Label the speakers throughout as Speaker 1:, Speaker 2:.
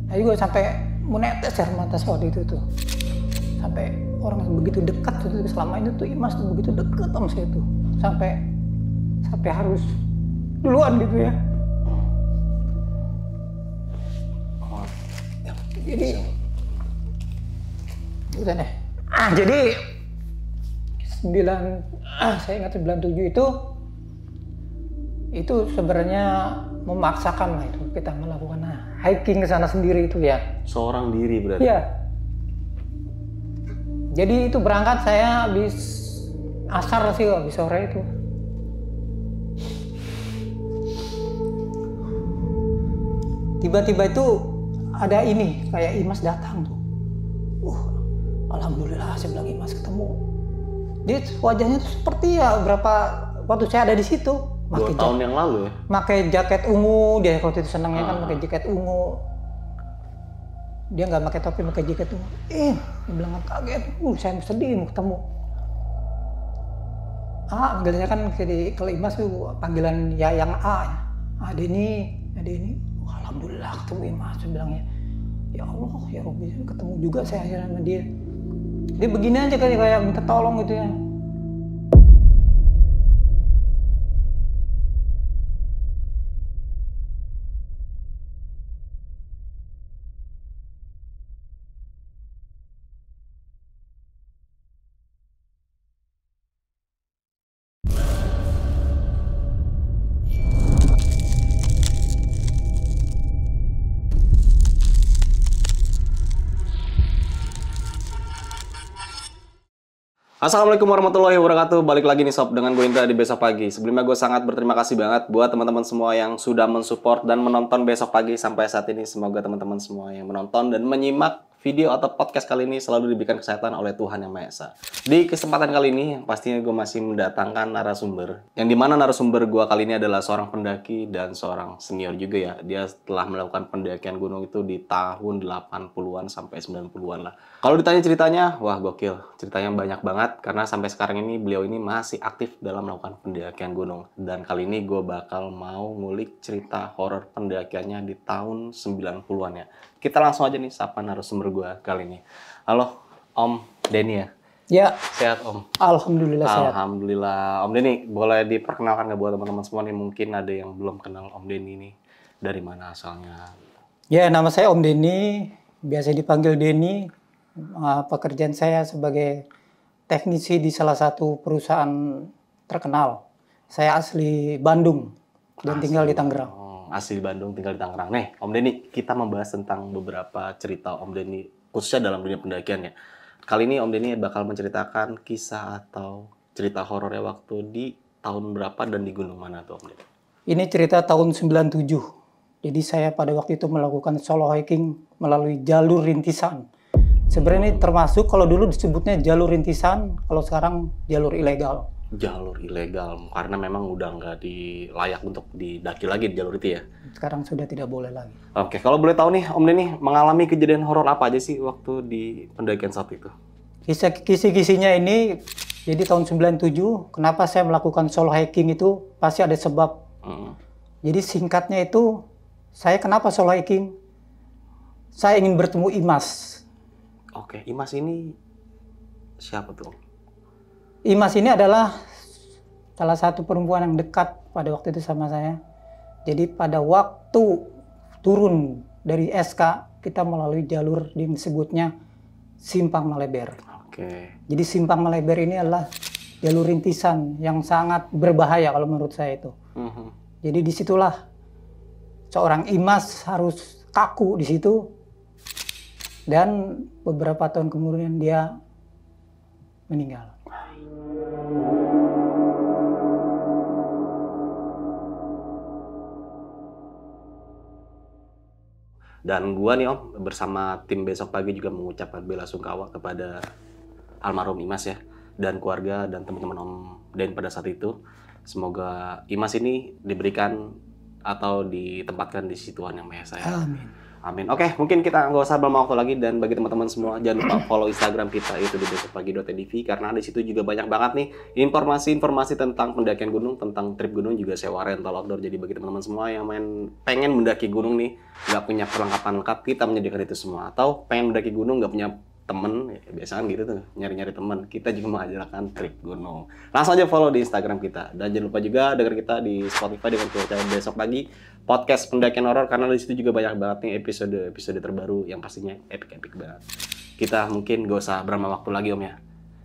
Speaker 1: Saya juga sampai menetes air mata waktu itu tuh. Sampai orang yang begitu dekat gitu, selama ini tuh Imas tuh begitu dekat sama saya tuh. Sampai harus duluan gitu ya. Jadi bukan ya. Jadi saya ingat 97 itu sebenarnya memaksakan lah itu kita melakukan hiking ke sana sendiri itu ya.
Speaker 2: Seorang diri berarti?
Speaker 1: Iya. Jadi itu berangkat saya habis asar sih, habis sore itu. Tiba-tiba itu ada ini, kayak Imas datang tuh. Alhamdulillah saya bilang Imas ketemu. Dia wajahnya tuh seperti ya waktu saya ada di situ.
Speaker 2: 2 tahun yang lalu ya?
Speaker 1: Pakai jaket ungu, dia waktu itu senangnya kan pakai jaket ungu. Dia nggak pakai topi, pakai jaket ungu. Dia bilang kaget, saya sedih mau ketemu. Manggilnya kan kalau Imas tuh panggilan ya yang A. Denny. Alhamdulillah ketemu Imas, saya bilangnya. Ya Allah, ya Rabbi, ketemu juga saya akhirnya sama dia. Dia begini aja kayak minta tolong gitu ya.
Speaker 2: Assalamualaikum warahmatullahi wabarakatuh. Balik lagi nih Sob dengan gue Indra di Besok Pagi. Sebelumnya gue sangat berterima kasih banget buat teman-teman semua yang sudah mensupport dan menonton Besok Pagi sampai saat ini. Semoga teman-teman semua yang menonton dan menyimak video atau podcast kali ini selalu diberikan kesehatan oleh Tuhan Yang Maha Esa. Di kesempatan kali ini pastinya gue masih mendatangkan narasumber, yang dimana narasumber gue kali ini adalah seorang pendaki dan seorang senior juga ya. Dia telah melakukan pendakian gunung itu di tahun 80-an sampai 90-an lah. Kalau ditanya ceritanya, wah gokil. Ceritanya banyak banget karena sampai sekarang ini beliau ini masih aktif dalam melakukan pendakian gunung. Dan kali ini gue bakal mau ngulik cerita horor pendakiannya di tahun 90-an ya. Kita langsung aja nih sapa narasumber gue kali ini. Halo, Om Denny ya?
Speaker 1: Ya.
Speaker 2: Sehat Om?
Speaker 1: Alhamdulillah sehat.
Speaker 2: Alhamdulillah. Om Denny, boleh diperkenalkan nggak buat teman-teman semua nih? Mungkin ada yang belum kenal Om Denny nih. Dari mana asalnya?
Speaker 1: Ya, nama saya Om Denny. Biasa dipanggil Denny. Pekerjaan saya sebagai teknisi di salah satu perusahaan terkenal. Saya asli Bandung dan tinggal di Tangerang.
Speaker 2: Asli Bandung, tinggal di Tangerang. Nih, Om Denny, kita membahas tentang beberapa cerita Om Denny, khususnya dalam dunia pendakian ya. Kali ini Om Denny bakal menceritakan kisah atau cerita horornya waktu di tahun berapa dan di gunung mana tuh Om Denny?
Speaker 1: Ini cerita tahun 97. Jadi saya pada waktu itu melakukan solo hiking melalui jalur rintisan. Sebenarnya ini termasuk kalau dulu disebutnya jalur rintisan, kalau sekarang jalur ilegal.
Speaker 2: Jalur ilegal, karena memang udah nggak layak untuk didaki lagi di jalur itu ya?
Speaker 1: Sekarang sudah tidak boleh lagi.
Speaker 2: Oke, kalau boleh tahu nih, Om Denny mengalami kejadian horor apa aja sih waktu di pendakian saat itu?
Speaker 1: Kisi-kisinya ini, jadi tahun 97, kenapa saya melakukan solo hiking itu pasti ada sebab. Jadi singkatnya itu, saya kenapa solo hiking? Saya ingin bertemu Imas.
Speaker 2: Oke, Imas ini siapa tuh?
Speaker 1: Imas ini adalah salah satu perempuan yang dekat pada waktu itu sama saya. Jadi pada waktu turun dari SK, kita melalui jalur yang disebutnya Simpang Maleber.
Speaker 2: Oke.
Speaker 1: Jadi Simpang Maleber ini adalah jalur rintisan yang sangat berbahaya kalau menurut saya itu. Jadi disitulah seorang Imas harus kaku di situ. Dan beberapa tahun kemudian dia meninggal.
Speaker 2: Dan gua nih Om, bersama tim Besok Pagi juga mengucapkan belasungkawa kepada almarhum Imas ya, dan keluarga dan teman-teman Om Den pada saat itu. Semoga Imas ini diberikan atau ditempatkan di sisi Tuhan Yang Maha Esa ya.
Speaker 1: Amin.
Speaker 2: Amin. Oke, mungkin kita nggak usah berlama waktu lagi, dan bagi teman-teman semua jangan lupa follow Instagram kita itu di besokpagi.tv, karena di situ juga banyak banget nih informasi-informasi tentang pendakian gunung, tentang trip gunung, juga sewa rental outdoor. Jadi bagi teman-teman semua yang pengen mendaki gunung nih, nggak punya perlengkapan lengkap, kita menyediakan itu semua. Atau pengen mendaki gunung nggak punya temen, ya, biasa kan gitu tuh, nyari-nyari temen. Kita juga mengajarkan trip gunung. Langsung aja follow di Instagram kita. Dan jangan lupa juga denger kita di Spotify dengan channel Besok Pagi, podcast pendakian horor, karena di situ juga banyak banget nih episode terbaru yang pastinya epic banget. Kita mungkin gak usah berlama waktu lagi Om ya.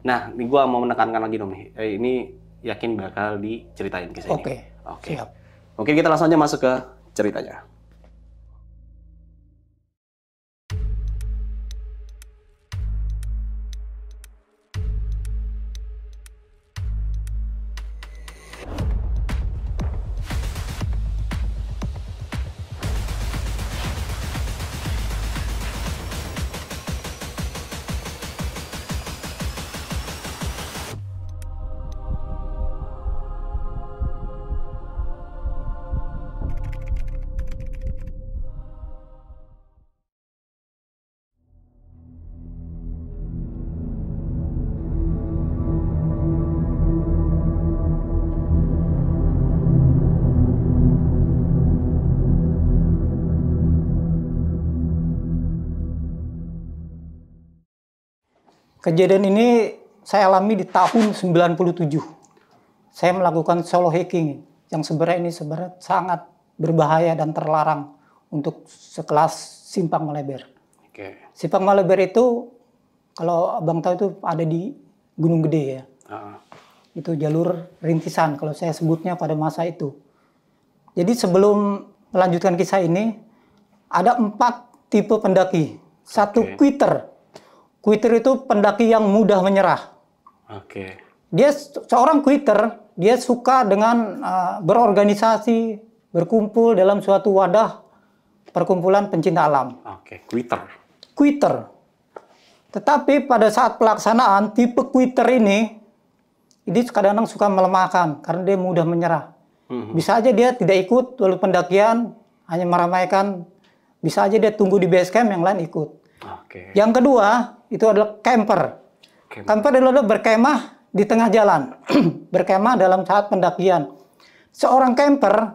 Speaker 2: Nah, ini gua mau menekankan lagi Om nih. Ini yakin bakal diceritain kisah ini. Oke. Siap. Mungkin kita langsung aja masuk ke ceritanya.
Speaker 1: Kejadian ini saya alami di tahun 97. Saya melakukan solo hiking yang sebenarnya sangat berbahaya dan terlarang untuk sekelas Simpang Maleber. Simpang Maleber itu, kalau abang tahu, itu ada di Gunung Gede ya. Itu jalur rintisan kalau saya sebutnya pada masa itu. Jadi sebelum melanjutkan kisah ini, ada 4 tipe pendaki. Satu quitter. Quitter itu pendaki yang mudah menyerah. Dia seorang quitter, dia suka dengan berorganisasi, berkumpul dalam suatu wadah perkumpulan pencinta alam. Quitter. Tetapi pada saat pelaksanaan, tipe quitter ini kadang-kadang suka melemahkan karena dia mudah menyerah. Bisa aja dia tidak ikut lalu pendakian, hanya meramaikan. Bisa aja dia tunggu di base camp, yang lain ikut. Yang kedua, itu adalah camper. Camper adalah berkemah di tengah jalan. Berkemah dalam saat pendakian. Seorang camper,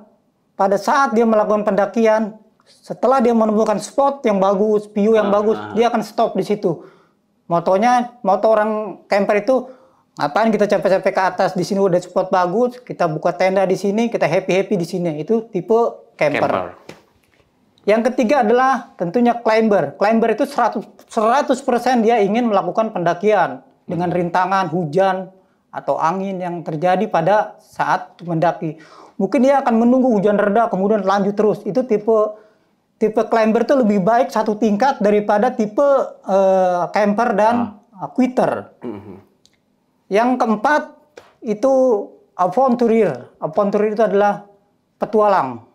Speaker 1: pada saat dia melakukan pendakian, setelah dia menemukan spot yang bagus, view yang bagus, dia akan stop di situ. Moto orang camper itu, ngapain kita capek-capek ke atas, di sini udah spot bagus, kita buka tenda di sini, kita happy-happy di sini. Itu tipe camper. Yang ketiga adalah tentunya climber. Climber itu 100% dia ingin melakukan pendakian dengan rintangan, hujan, atau angin yang terjadi pada saat mendaki. Mungkin dia akan menunggu hujan reda, kemudian lanjut terus. Itu tipe climber itu lebih baik satu tingkat daripada tipe camper dan quitter. Yang keempat itu avonturir. Avonturir itu adalah petualang.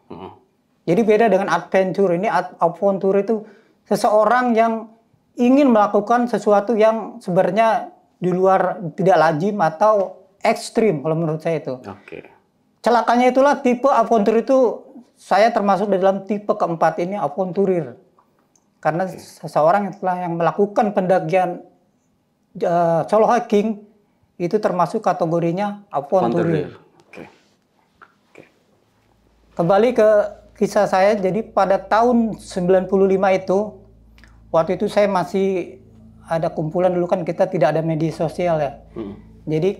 Speaker 1: Jadi beda dengan adventure. Ini adventure itu seseorang yang ingin melakukan sesuatu yang sebenarnya di luar tidak lazim atau ekstrim kalau menurut saya itu. Celakanya itulah tipe adventure itu, saya termasuk di dalam tipe keempat ini, adventurir. Karena seseorang yang melakukan pendakian solo hiking itu termasuk kategorinya adventurir. Kembali ke kisah saya, jadi pada tahun 95 itu, waktu itu saya masih ada kumpulan, dulu kan kita tidak ada media sosial ya. Jadi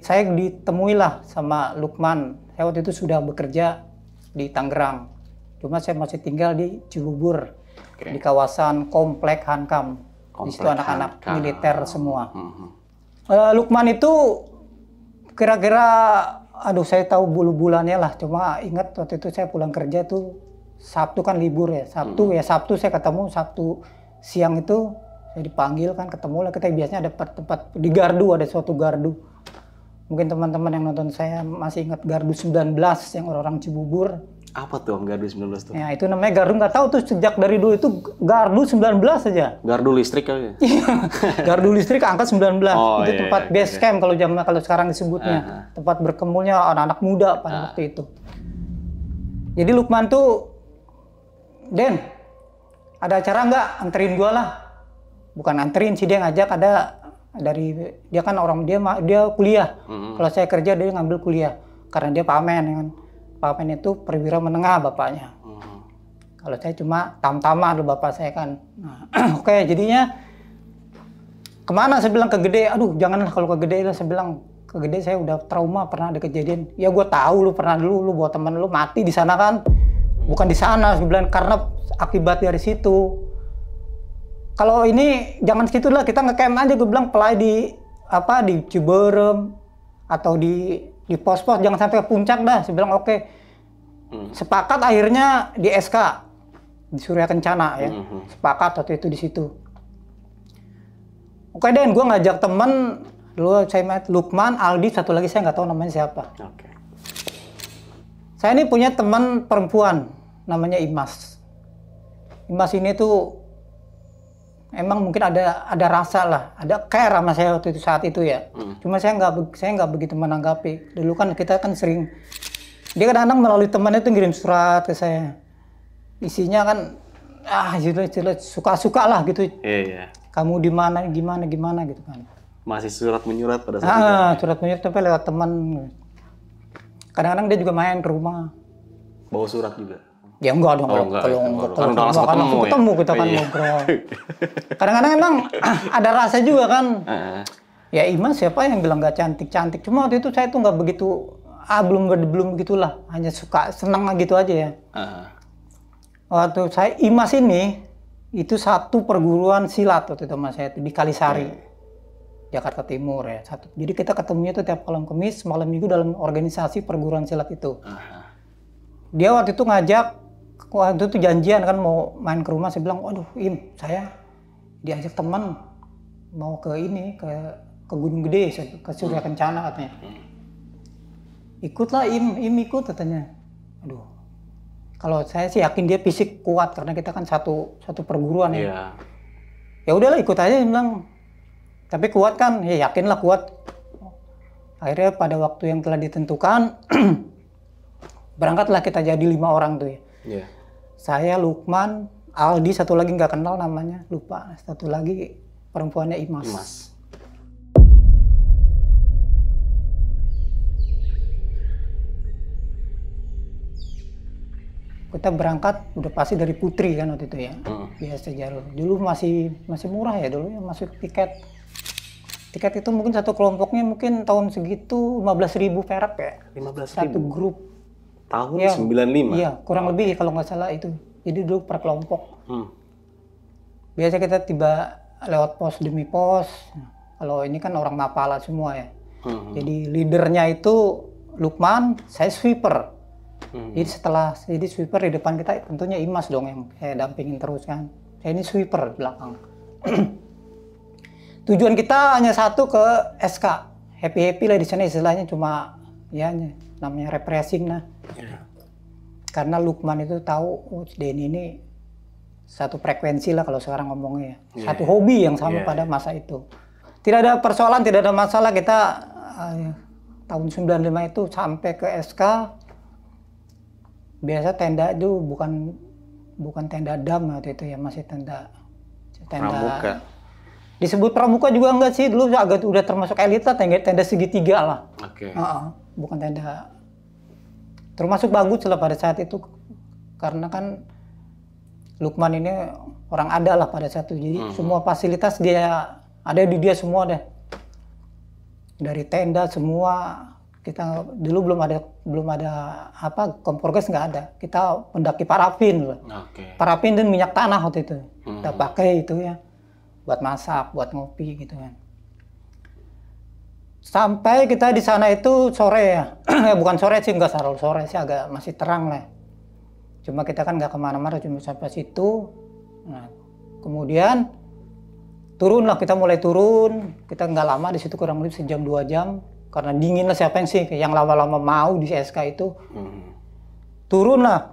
Speaker 1: saya ditemuilah sama Lukman. Saya waktu itu sudah bekerja di Tangerang. Cuma saya masih tinggal di Cibubur, di kawasan Komplek Hankam. Di situ anak-anak militer semua. Lukman itu kira-kira, saya tahu bulannya lah, cuma ingat waktu itu saya pulang kerja tuh Sabtu kan libur ya. Sabtu saya ketemu, Sabtu siang itu saya dipanggil kan, ketemu lah, kita biasanya ada tempat di gardu, ada suatu gardu. Mungkin teman-teman yang nonton saya masih ingat gardu 19 yang orang-orang Cibubur.
Speaker 2: Apa tuh Om gardu 19 tuh?
Speaker 1: Ya itu namanya gardu, nggak tahu tuh sejak dari dulu itu gardu 19 saja.
Speaker 2: Gardu listrik kali ya?
Speaker 1: Gardu listrik angka 19. Itu tempat base camp kalau sekarang disebutnya. Tempat berkumpulnya anak-anak muda pada waktu itu. Jadi Lukman tuh, Den, ada acara nggak, anterin gua lah. Bukan anterin sih, dia ngajak, ada dari dia kan orang dia kuliah. Kalau saya kerja dia ngambil kuliah karena dia pamen ya kan. Pamen itu perwira menengah bapaknya. Kalau saya cuma tamtama dulu bapak saya kan. Nah, oke, jadinya kemana saya bilang ke Gede. Aduh janganlah kalau ke Gede lah, saya bilang ke Gede saya udah trauma, pernah ada kejadian. Ya gue tahu lu pernah dulu lu bawa teman lu mati di sana kan. Bukan di sana, saya bilang, karena akibat dari situ. Kalau ini jangan segitu lah, kita nge-camp aja, gue bilang pelai di Ciberem atau di pos-pos, jangan sampai ke puncak dah. Saya bilang oke. Sepakat akhirnya di SK di Surya Kencana ya. Sepakat waktu itu di situ. Oke Den, gue ngajak temen dulu, saya Lukman, Aldi, satu lagi saya nggak tahu namanya siapa. Saya ini punya teman perempuan namanya Imas. Imas ini tuh emang mungkin ada rasa lah, ada care sama saya waktu itu saat itu ya. Cuma saya nggak begitu menanggapi. Dulu kan kita kan sering, dia kadang-kadang melalui temannya tuh ngirim surat ke saya. Isinya kan suka-suka lah gitu.
Speaker 2: Iya.
Speaker 1: Kamu di mana, gimana gitu kan.
Speaker 2: Masih surat menyurat pada saat itu.
Speaker 1: Surat menyurat tapi lewat teman. Kadang-kadang dia juga main ke rumah.
Speaker 2: Bawa surat juga.
Speaker 1: Ya enggak dong, kalau langsung ketemu kita kan ngobrol. Kadang-kadang emang ada rasa juga kan. Ya Imas siapa yang bilang nggak cantik-cantik. Cuma waktu itu saya tuh nggak begitu, belum begitulah. Hanya suka, senang gitu aja ya. Waktu saya Imas ini, itu satu perguruan silat waktu itu mas saya di Kalisari, Jakarta Timur ya. Jadi kita ketemunya tuh tiap Kamis, malam minggu dalam organisasi perguruan silat itu. Dia waktu itu ngajak, waktu itu janjian kan mau main ke rumah. Saya bilang, waduh Im, saya diajak teman mau ke Gunung Gede, ke Surya Kencana katanya. Ikutlah Im ikut katanya. Aduh, kalau saya sih yakin dia fisik kuat karena kita kan satu perguruan ya. Ya udahlah ikut aja, dia bilang. Tapi kuat kan? Ya yakinlah kuat. Akhirnya pada waktu yang telah ditentukan berangkatlah kita jadi 5 orang tuh ya. Saya, Lukman, Aldi, satu lagi nggak kenal namanya, lupa. Satu lagi perempuannya Imas. Kita berangkat udah pasti dari Putri kan waktu itu ya. Biasa jalur. Dulu masih murah ya dulu ya, masuk tiket. Tiket itu mungkin satu kelompoknya mungkin tahun segitu 15.000 perak ya.
Speaker 2: 15.000?
Speaker 1: Satu grup.
Speaker 2: Tahun ya, 95?
Speaker 1: Iya, kurang lebih kalau nggak salah itu. Jadi dulu per kelompok. Biasa kita tiba lewat pos demi pos. Kalau ini kan orang Mapala semua ya. Jadi leadernya itu Lukman, saya sweeper. Jadi sweeper di depan kita tentunya Imas dong yang saya dampingin terus kan. Saya ini sweeper di belakang. Tujuan kita hanya satu, ke SK. Happy lah di sana, istilahnya cuma ya namanya refreshing lah. Karena Lukman itu tahu Denny ini satu frekuensi lah kalau sekarang ngomongnya ya. Satu hobi yang sama pada masa itu. Tidak ada persoalan, tidak ada masalah. Kita tahun 95 itu sampai ke SK. Biasa tenda itu bukan tenda dam waktu itu ya, masih tenda
Speaker 2: pramuka.
Speaker 1: Disebut pramuka juga enggak sih, dulu agak udah termasuk elit lah, tenda segitiga lah. Bukan tenda. Termasuk bagus lah pada saat itu, karena kan Lukman ini orang ada lah pada saat itu. Jadi semua fasilitas dia ada di dia semua deh. Dari tenda semua. Kita dulu belum ada kompor gas, nggak ada. Kita mendaki parafin loh. Parafin dan minyak tanah waktu itu. Kita pakai itu ya buat masak, buat ngopi gitu kan. Sampai kita di sana itu sore ya. Bukan sore sih, nggak sore sih, agak masih terang lah. Cuma kita kan nggak kemana-mana, cuma sampai situ. Nah, kemudian turun lah, kita mulai turun. Kita nggak lama di situ, kurang lebih sejam 2 jam. Karena dingin lah, siapa yang lama-lama mau di SK itu. Turun lah.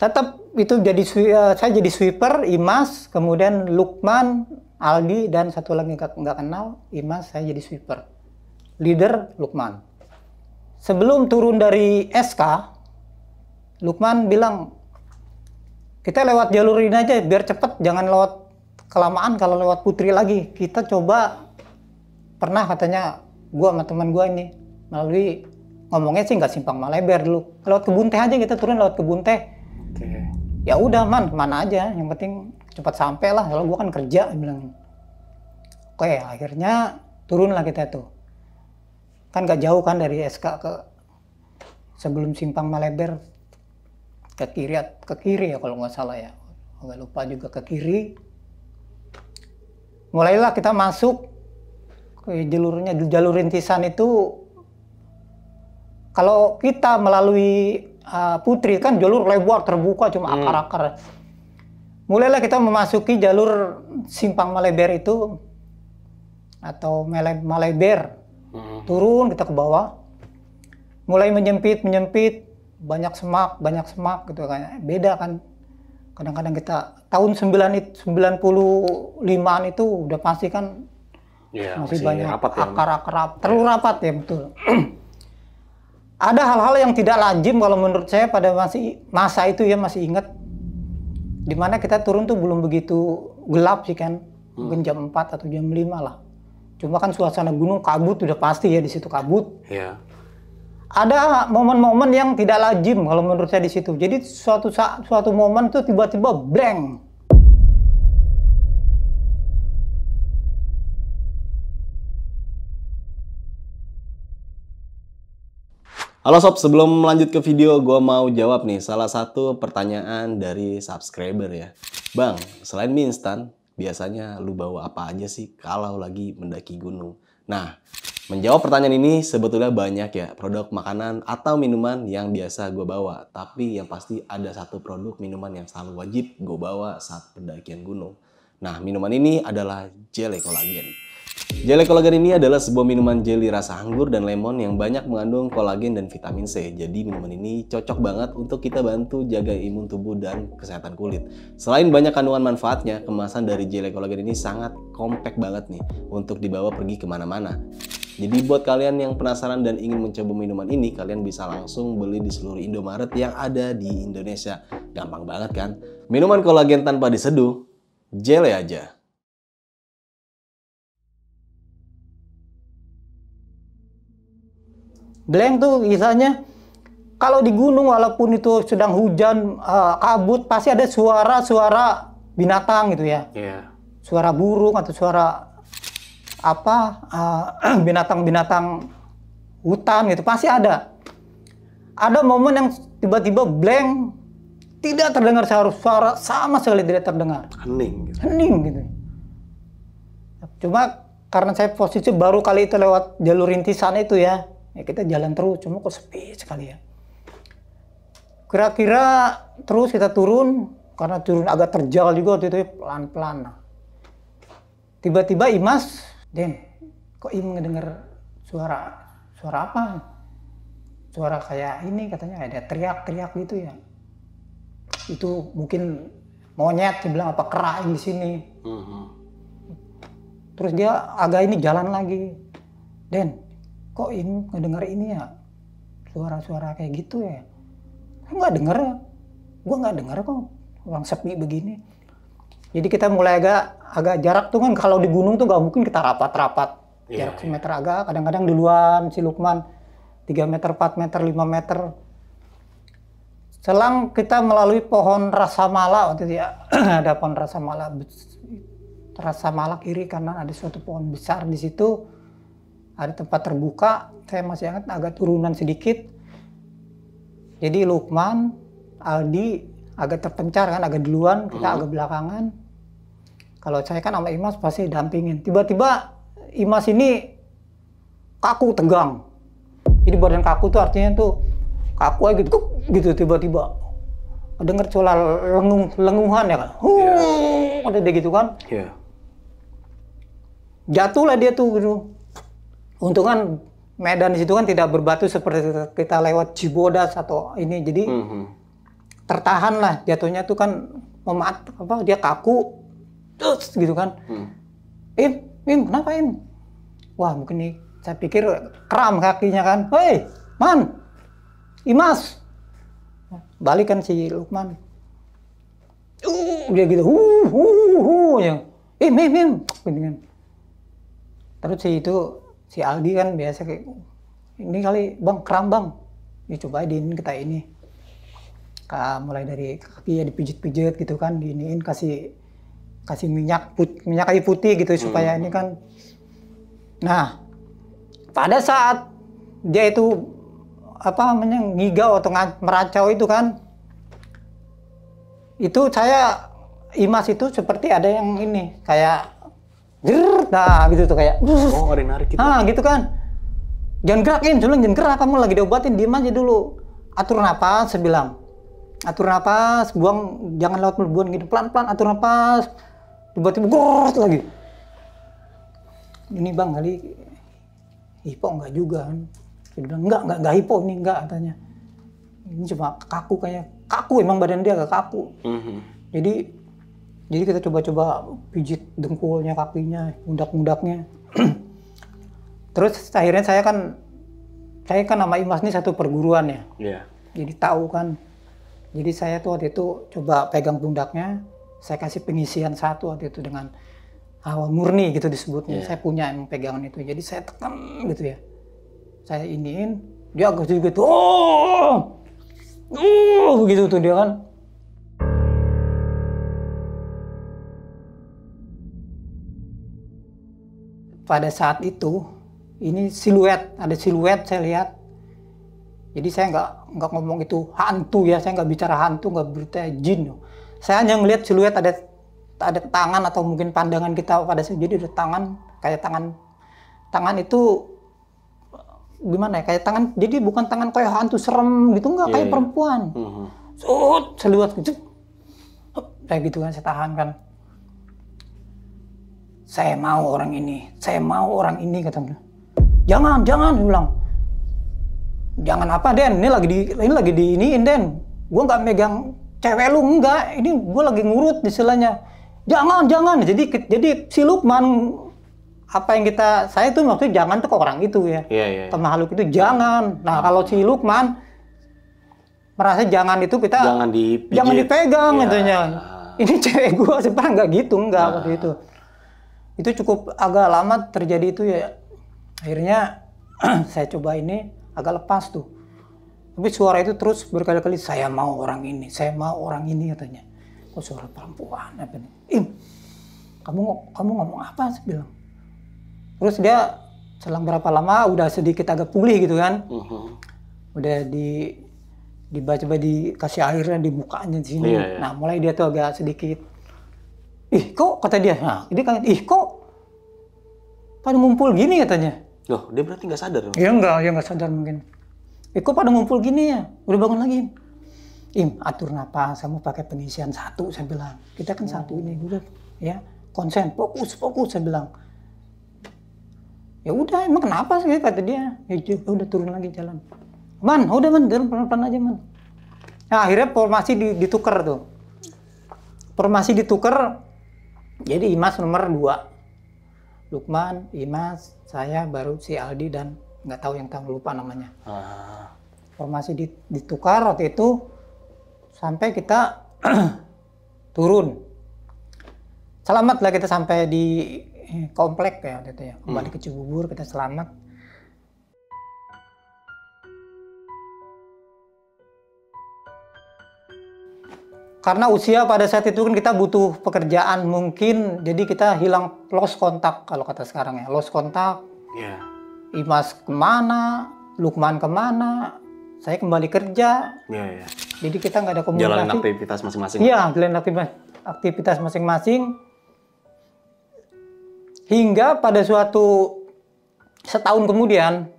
Speaker 1: Tetap itu saya jadi sweeper, Imas, kemudian Lukman, Aldi, dan satu lagi nggak kenal, Imas, saya jadi sweeper. Leader Lukman. Sebelum turun dari SK, Lukman bilang, kita lewat jalur ini aja biar cepet, jangan lewat kelamaan kalau lewat Putri lagi. Kita coba, pernah katanya gua sama teman gua ini melalui, ngomongnya sih nggak Simpang Maleber dulu, lewat Kebun Teh aja, kita turun lewat Kebun Teh. Ya udah man, mana aja, yang penting cepat sampai lah, kalau gua kan kerja, bilang. Oke, akhirnya turunlah kita tuh, kan nggak jauh kan dari SK ke sebelum Simpang Maleber, ke kiri ya kalau nggak salah ya, agak lupa juga, ke kiri. Mulailah kita masuk ke jalur rintisan itu. Kalau kita melalui Putri kan jalur lebar terbuka, cuma akar-akar. Mulailah kita memasuki jalur Simpang Maleber itu, atau Maleber. Turun kita ke bawah, mulai menyempit, banyak semak gitu kan. Beda kan, kadang-kadang kita tahun 95-an itu udah pasti kan, masih banyak akar-akar, terlalu rapat ya, betul. Ada hal-hal yang tidak lazim kalau menurut saya pada masa itu ya, masih ingat, dimana kita turun tuh belum begitu gelap sih kan, mungkin jam 4 atau jam 5 lah. Cuma kan suasana gunung kabut udah pasti ya, di situ kabut.
Speaker 2: Iya.
Speaker 1: Ada momen-momen yang tidak lazim kalau menurut saya di situ. Jadi suatu momen tuh tiba-tiba blank.
Speaker 2: Halo sob, sebelum lanjut ke video, gue mau jawab nih salah satu pertanyaan dari subscriber ya. Bang, selain mie instan, biasanya lu bawa apa aja sih kalau lagi mendaki gunung? Nah, menjawab pertanyaan ini sebetulnya banyak ya produk makanan atau minuman yang biasa gue bawa. Tapi yang pasti ada satu produk minuman yang selalu wajib gue bawa saat pendakian gunung. Nah, minuman ini adalah Jelly Collagen. Jelly Collagen ini adalah sebuah minuman jelly rasa anggur dan lemon yang banyak mengandung kolagen dan vitamin C. Jadi minuman ini cocok banget untuk kita bantu jaga imun tubuh dan kesehatan kulit. Selain banyak kandungan manfaatnya, kemasan dari Jelly Collagen ini sangat compact banget nih untuk dibawa pergi kemana-mana. Jadi buat kalian yang penasaran dan ingin mencoba minuman ini, kalian bisa langsung beli di seluruh Indomaret yang ada di Indonesia. Gampang banget kan? Minuman kolagen tanpa diseduh, jelly aja.
Speaker 1: Blank tuh misalnya kalau di gunung walaupun itu sedang hujan, kabut, pasti ada suara-suara binatang gitu ya. Suara burung atau suara apa, binatang-binatang hutan gitu, pasti ada. Ada momen yang tiba-tiba blank, tidak terdengar suara sama sekali, tidak terdengar. Hening gitu. Cuma karena saya posisi baru kali itu lewat jalur rintisan itu ya, kita jalan terus, cuma kok sepi sekali ya. Kira-kira terus kita turun, karena turun agak terjal juga waktu itu, pelan-pelan. Tiba-tiba Imas, Den, kok Im ngedenger suara apa? Suara kayak ini, katanya ada teriak-teriak gitu ya. Itu mungkin monyet, dia bilang, apa kerain di sini. Terus dia agak ini jalan lagi. Den, kok Im ngedenger ini ya, suara-suara kayak gitu ya? Gue nggak denger ya, gue nggak denger kok, orang sepi begini. Jadi kita mulai agak jarak tuh kan, kalau di gunung tuh nggak mungkin kita rapat-rapat. Jarak semeter agak, kadang-kadang duluan si Lukman 3 meter, 4 meter, 5 meter. Selang kita melalui pohon rasamala waktu itu ya, ada pohon rasamala kiri kanan, ada suatu pohon besar di situ. Ada tempat terbuka, saya masih ingat agak turunan sedikit. Jadi Lukman, Aldi agak terpencar kan, agak duluan, kita agak belakangan. Kalau saya kan sama Imas pasti dampingin. Tiba-tiba Imas ini kaku, tegang. Jadi badan kaku tuh artinya tuh kaku aja gitu tiba-tiba. Dengar suara lenguhan ya kan. Ada dia gitu kan. Jatuhlah dia tuh gitu. Untung kan medan di situ kan tidak berbatu seperti kita lewat Cibodas atau ini, jadi tertahan lah jatuhnya tuh kan, dia kaku, terus gitu kan. Im, kenapa Im? Wah mungkin nih, saya pikir kram kakinya kan. Hei, Man, Imas, balik kan si Lukman. dia gitu, ya, mim, gitu kan. Terus si Aldi kan biasa kayak, ini kali bang, kram bang, ini coba diinin kita ini. Mulai dari kaki ya dipijit-pijit gitu kan, diiniin kasih minyak kayu putih gitu supaya ini kan. Nah, pada saat dia itu ngigau atau meracau itu kan, itu saya Imas itu seperti ada yang ini kayak nah gitu tuh kayak
Speaker 2: ada yang narik gitu.
Speaker 1: Gitu kan. Jangan gerakin, jangan gerak, kamu lagi diobatin, diem aja dulu. Atur napas, saya bilang. Atur napas, buang, jangan lewat buang gitu, pelan-pelan atur napas. Tiba-tiba gort lagi. Ini bang kali hipo enggak juga kan. Dia bilang enggak hipo ini enggak katanya. Ini cuma kaku emang badan dia agak kaku. Jadi kita coba-coba pijit dengkulnya, kakinya, pundak-pundaknya. Terus akhirnya saya kan sama Imas ini satu perguruan ya.
Speaker 2: Iya.
Speaker 1: Jadi tahu kan. Jadi saya tuh waktu itu coba pegang pundaknya, saya kasih pengisian satu waktu itu dengan hawa murni gitu disebutnya. Saya punya emang pegangan itu. Jadi saya tekan gitu ya. Saya iniin, dia agak gitu. Begitu tuh dia kan. Pada saat itu, ini ada siluet saya lihat. Jadi saya nggak ngomong itu hantu ya, saya nggak bicara hantu, nggak berita jin. Saya hanya ngelihat siluet ada tangan atau mungkin pandangan kita pada saat jadi ada tangan, kayak tangan itu gimana ya, kayak tangan, jadi bukan tangan kayak hantu serem gitu, nggak kayak perempuan. Siluet gitu, kayak gitu kan, saya tahan kan. Saya mau orang ini katanya. Jangan, dia bilang. Jangan apa Den, ini lagi diiniin Den. Gua nggak megang cewek lu, enggak. Ini gua lagi ngurut istilahnya. Jangan. Jadi si Lukman, apa yang saya tuh maksudnya jangan tuh ke orang itu ya.
Speaker 2: Iya.
Speaker 1: Ke makhluk itu jangan. Nah, kalau si Lukman merasa jangan itu kita jangan dipegang katanya. Ini cewek gua sebenarnya nggak gitu, enggak waktu itu. Itu cukup agak lama terjadi itu ya. Akhirnya saya coba ini agak lepas tuh. Tapi suara itu terus berkali-kali, saya mau orang ini katanya. Kok suara perempuan apa nih? Kamu ngomong apa? Saya bilang. Terus dia selang berapa lama udah sedikit agak pulih gitu kan. Udah dibaca dikasih airnya di mukanya di sini. Nah, mulai dia tuh agak sedikit kok kata dia. Nah, dia kan kok pada ngumpul gini katanya.
Speaker 2: Loh, dia berarti nggak sadar?
Speaker 1: Ya nggak sadar mungkin. Kok pada ngumpul gini ya? Udah bangun lagi. Atur napas, kamu pakai pengisian satu, saya bilang. Kita kan satu ini, udah ya, konsen, fokus, saya bilang. Ya udah, emang kenapa sih kata dia? Ya udah turun lagi jalan. Man, turun pelan-pelan aja man. Nah, akhirnya formasi ditukar tuh. Jadi Imas nomor 2. Lukman, Imas, saya, baru si Aldi dan nggak tahu yang lupa namanya. Formasi ditukar waktu itu sampai kita turun. Selamatlah kita sampai di komplek ya waktu itu ya. Kembali ke Cibubur, kita selamat. Karena usia pada saat itu kan kita butuh pekerjaan mungkin, jadi kita lost kontak kalau kata sekarang ya, lost kontak. Imas kemana, Lukman kemana, saya kembali kerja. Jadi kita nggak ada komunikasi.
Speaker 2: Jalanin aktivitas masing-masing.
Speaker 1: Iya, jalanin aktivitas masing-masing. Hingga pada setahun kemudian,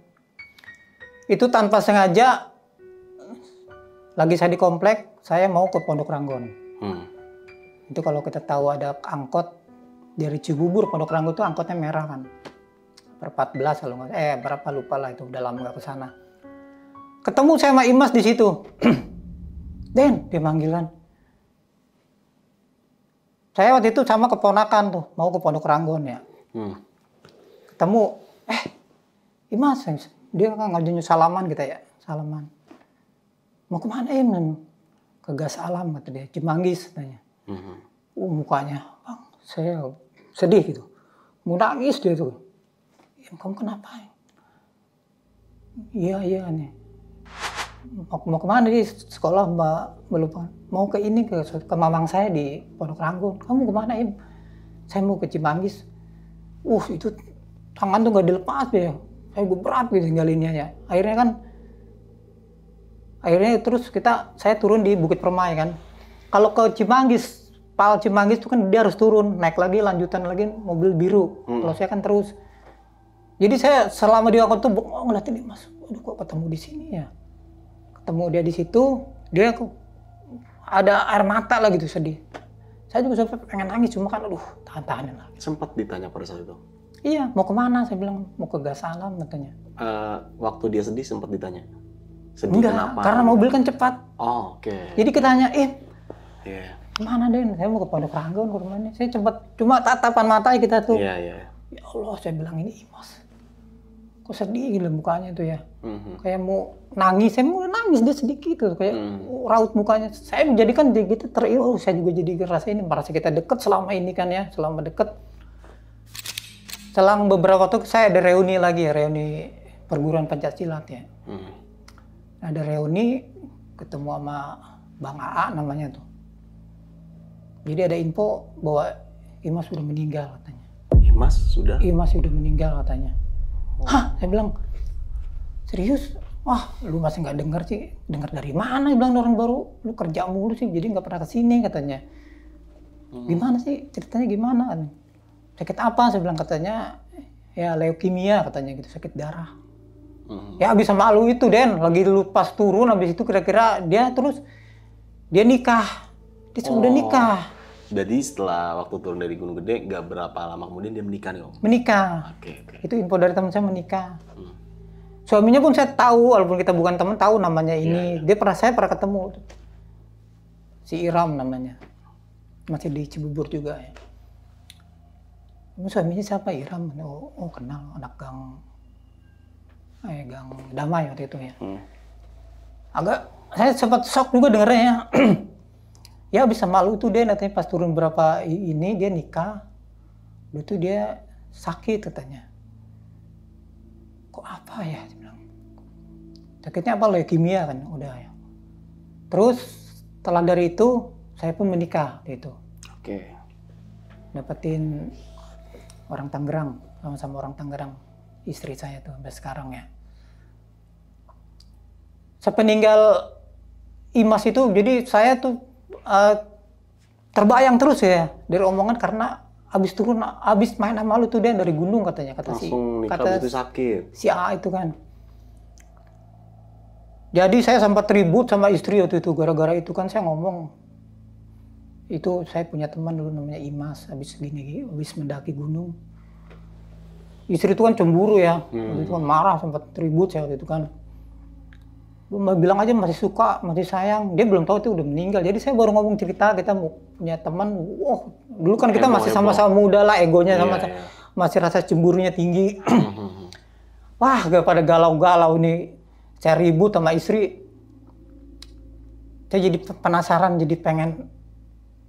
Speaker 1: itu tanpa sengaja, lagi saya di komplek, saya mau ke Pondok Ranggon. Itu kalau kita tahu ada angkot dari Cibubur, Pondok Ranggon itu angkotnya merah kan. Per 14 kalau nggak, berapa lupa lah itu, udah lama nggak ke sana. Ketemu saya sama Imas di situ. Den, dia manggilan. Saya waktu itu sama keponakan tuh, mau ke Pondok Ranggon ya. Ketemu, Imas, dia kan ngajuin salaman kita ya, salaman. Mau kemana Im? Ke Gas Alam kata dia, Cimanggis katanya. Mukanya, Bang, saya sedih gitu. Mau nangis dia tuh. Kamu kenapa? Iya nih. Mau kemana di sekolah Mbak? Belum. Mau ke ini ke mamang saya di Pondok Ranggon. Kamu kemana Im? Saya mau ke Cimanggis. Itu tangan tuh gak dilepas deh. Saya berat gitu tinggalinnya ya. Akhirnya terus saya turun di Bukit Permai kan. Kalau ke Cimanggis, Pal Cimanggis itu kan dia harus turun, naik lagi, lanjutan lagi mobil biru. Kalau saya kan terus. Jadi saya selama di waktu itu ngeliatin, Mas, aduh kok ketemu di sini ya. Ketemu dia di situ, dia ada air mata lah gitu, sedih. Saya juga sampai pengen nangis, cuma kan aduh tahan-tahanin lah.
Speaker 2: Sempat ditanya pada saat itu?
Speaker 1: Iya, mau kemana? Saya bilang mau ke Gas Alam katanya.
Speaker 2: Waktu dia sedih sempat ditanya? Sedih
Speaker 1: enggak,
Speaker 2: kenapa?
Speaker 1: karena mobil kan cepat.
Speaker 2: Oh, oke.
Speaker 1: Jadi kita tanya,
Speaker 2: Yeah.
Speaker 1: Mana Den? Saya mau ke Pondok Ranggon ke rumahnya. Saya cuma tatapan mata kita tuh.
Speaker 2: Iya.
Speaker 1: Ya Allah, saya bilang ini Imas. Kok sedih gitu mukanya tuh ya. Kayak mau nangis, saya mau nangis dia sedikit tuh. Kayak raut mukanya. Saya menjadikan kita saya juga jadi ngerasa ini. Merasa kita deket selama ini kan ya. Selama deket. Selang beberapa waktu saya ada reuni lagi ya. Reuni perguruan Pencaksilat ya. Ada reuni, ketemu sama Bang AA namanya tuh. Jadi ada info bahwa Imas sudah meninggal katanya.
Speaker 2: Imas sudah
Speaker 1: meninggal katanya. Hah? Saya bilang, serius? Wah, lu masih nggak dengar sih? Dengar dari mana? Dia bilang orang baru, lu kerja mulu sih, jadi nggak pernah kesini katanya. Gimana sih? Ceritanya gimana? Sakit apa? Saya bilang katanya, ya leukemia katanya gitu, sakit darah. Ya bisa malu itu Den, lagi lu pas turun habis itu kira-kira dia nikah. Dia sudah nikah.
Speaker 2: Jadi setelah waktu turun dari Gunung Gede, nggak berapa lama kemudian dia menikah nih Om?
Speaker 1: Menikah.
Speaker 2: Oke.
Speaker 1: Itu info dari teman saya menikah. Suaminya pun saya tahu, walaupun kita bukan teman, tahu namanya ini. Dia saya pernah ketemu. Si Iram namanya. Masih di Cibubur juga ya. Suaminya siapa Iram? Oh kenal, anak gang Damai waktu itu ya. Saya sempat shock juga dengarnya ya. Ya bisa malu tuh dia katanya pas turun berapa ini dia nikah. Itu dia sakit katanya. Kok apa ya? Dia bilang. Sakitnya apa leukemia kan udah ya. Terus setelah dari itu saya pun menikah itu.
Speaker 2: Oke.
Speaker 1: Dapetin orang Tangerang, sama orang Tangerang. Istri saya tuh sampai sekarang ya. Sepeninggal Imas itu jadi saya tuh terbayang terus ya dari omongan karena abis main sama lu tuh dia dari gunung katanya
Speaker 2: langsung nikah itu sakit
Speaker 1: si A itu kan. Jadi saya sempat ribut sama istri waktu itu gara-gara itu kan saya ngomong itu saya punya teman dulu namanya Imas habis mendaki gunung. Istri itu kan cemburu ya, waktu itu kan marah sempat ribut saya waktu itu kan. Bilang aja masih suka, masih sayang. Dia belum tahu tuh udah meninggal. Jadi saya baru ngomong cerita kita punya teman. Dulu kan kita masih sama-sama muda lah, egonya masih rasa cemburunya tinggi. Wah, gak pada galau-galau nih. Saya ribut sama istri. Saya jadi penasaran, jadi pengen.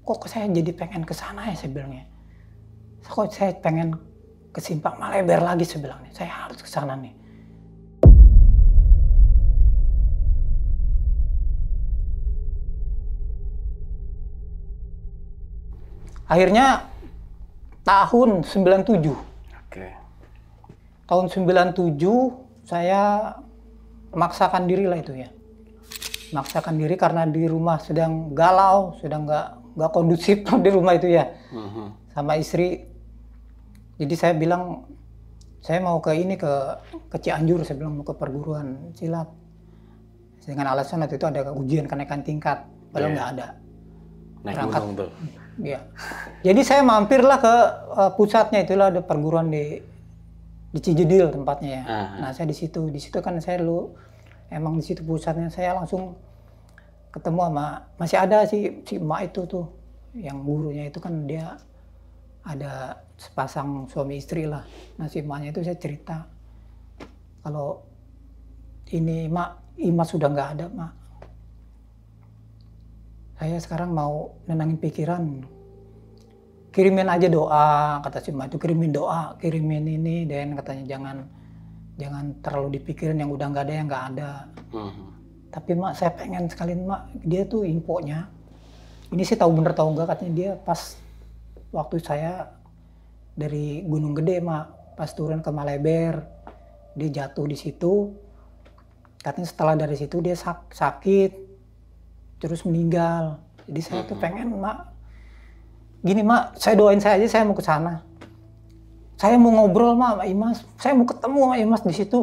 Speaker 1: Kok saya jadi pengen ke sana ya saya bilangnya. Kok saya pengen ke Simpang Maleber lagi saya bilangnya. Saya harus ke sana nih. Akhirnya tahun 97.
Speaker 2: Oke.
Speaker 1: Tahun 97 saya memaksakan diri lah itu ya. Memaksakan diri karena di rumah sedang galau, sedang nggak kondusif di rumah itu ya. Sama istri. Jadi saya bilang saya mau ke Cianjur, saya bilang mau ke perguruan silat. Dengan alasan waktu itu ada ujian kenaikan tingkat, padahal nggak ada.
Speaker 2: Naik gunung tuh.
Speaker 1: Iya. Jadi saya mampirlah ke pusatnya itulah ada perguruan di Cijedil tempatnya ya. Nah saya di situ kan saya dulu emang di situ pusatnya saya langsung ketemu sama masih ada si emak itu tuh yang gurunya itu kan dia ada sepasang suami istri lah. Nah si emaknya itu saya cerita kalau ini Imas sudah nggak ada mak. Saya sekarang mau nenangin pikiran. kirimin aja doa, kata si emak itu, kirimin doa, kirimin ini, dan katanya jangan terlalu dipikirin yang udah nggak ada, yang nggak ada. Tapi mak, saya pengen sekali mak, dia tuh infonya, ini sih tahu bener tahu nggak, katanya dia pas waktu saya dari Gunung Gede mak, pas turun ke Maleber, dia jatuh di situ, katanya setelah dari situ dia sakit, terus meninggal. Jadi saya tuh pengen mak, gini mak, saya doain saya aja, saya mau ke sana. Saya mau ngobrol mak sama Imas, saya mau ketemu sama Imas di situ.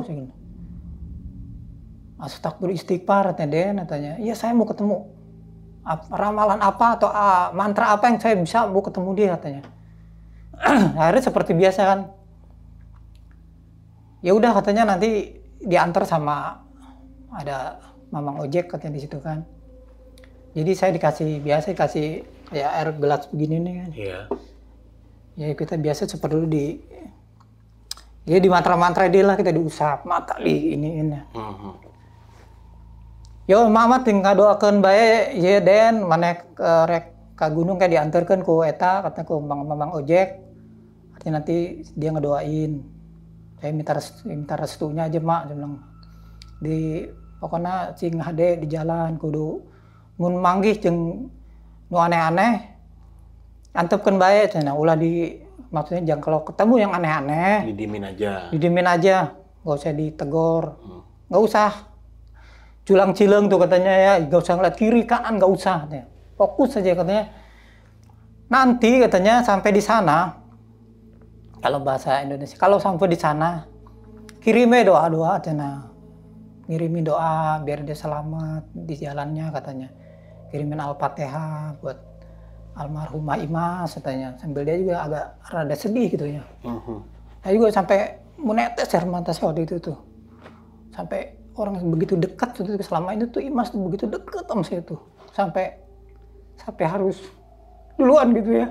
Speaker 1: Astagfirullah, istighfar, katanya. Iya saya mau ketemu. Ramalan apa atau mantra apa yang saya bisa mau ketemu dia, katanya. Akhirnya seperti biasa kan. Ya udah, katanya nanti diantar sama ada mamang ojek, katanya di situ kan. Jadi saya dikasih kayak air gelas begini nih kan.
Speaker 2: Iya.
Speaker 1: Ya kita biasa seperti dulu di mantra-mantra dia lah, kita diusap mata di iniin ya. Yo mama tinggal doakan bae ya den, mana rek ka gunung kayak diantarkan ku eta, katanya ku mamang ojek. Artinya nanti dia ngedoain. Saya minta restunya aja mak, dia bilang. Di pokoknya cing hade di jalan kudu mun manggih jeung nu aneh-aneh antepkeun bae cenah, ulah maksudnya jangan kalau ketemu yang aneh-aneh didimin aja, nggak usah ditegor, nggak usah culang-cileng tuh katanya ya, nggak usah ngeliat kiri kanan, nggak usah katanya. Fokus aja katanya. Nanti katanya sampai di sana, kalau bahasa Indonesia, kalau sampai di sana kirimnya doa-doa cenah, ngirimin doa biar dia selamat di jalannya katanya, kirimin Al-Fatihah buat almarhumah Imas katanya, sambil dia juga agak rada sedih gitu ya. Saya juga sampai menetes air mata waktu itu tuh, sampai orang begitu dekat tuh, selama ini tuh Imas tuh begitu dekat sama saya tuh, sampai harus duluan gitu ya.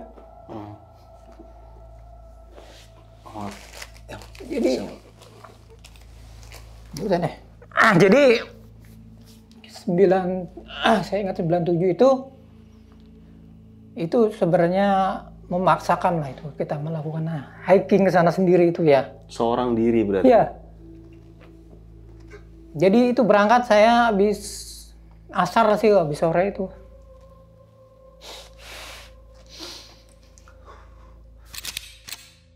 Speaker 1: Jadi udah deh. Jadi saya ingat 97 itu sebenarnya memaksakan lah itu kita melakukan hiking ke sana sendiri itu ya.
Speaker 2: Seorang diri berarti?
Speaker 1: Iya. Jadi itu berangkat saya habis asar sih, habis sore itu.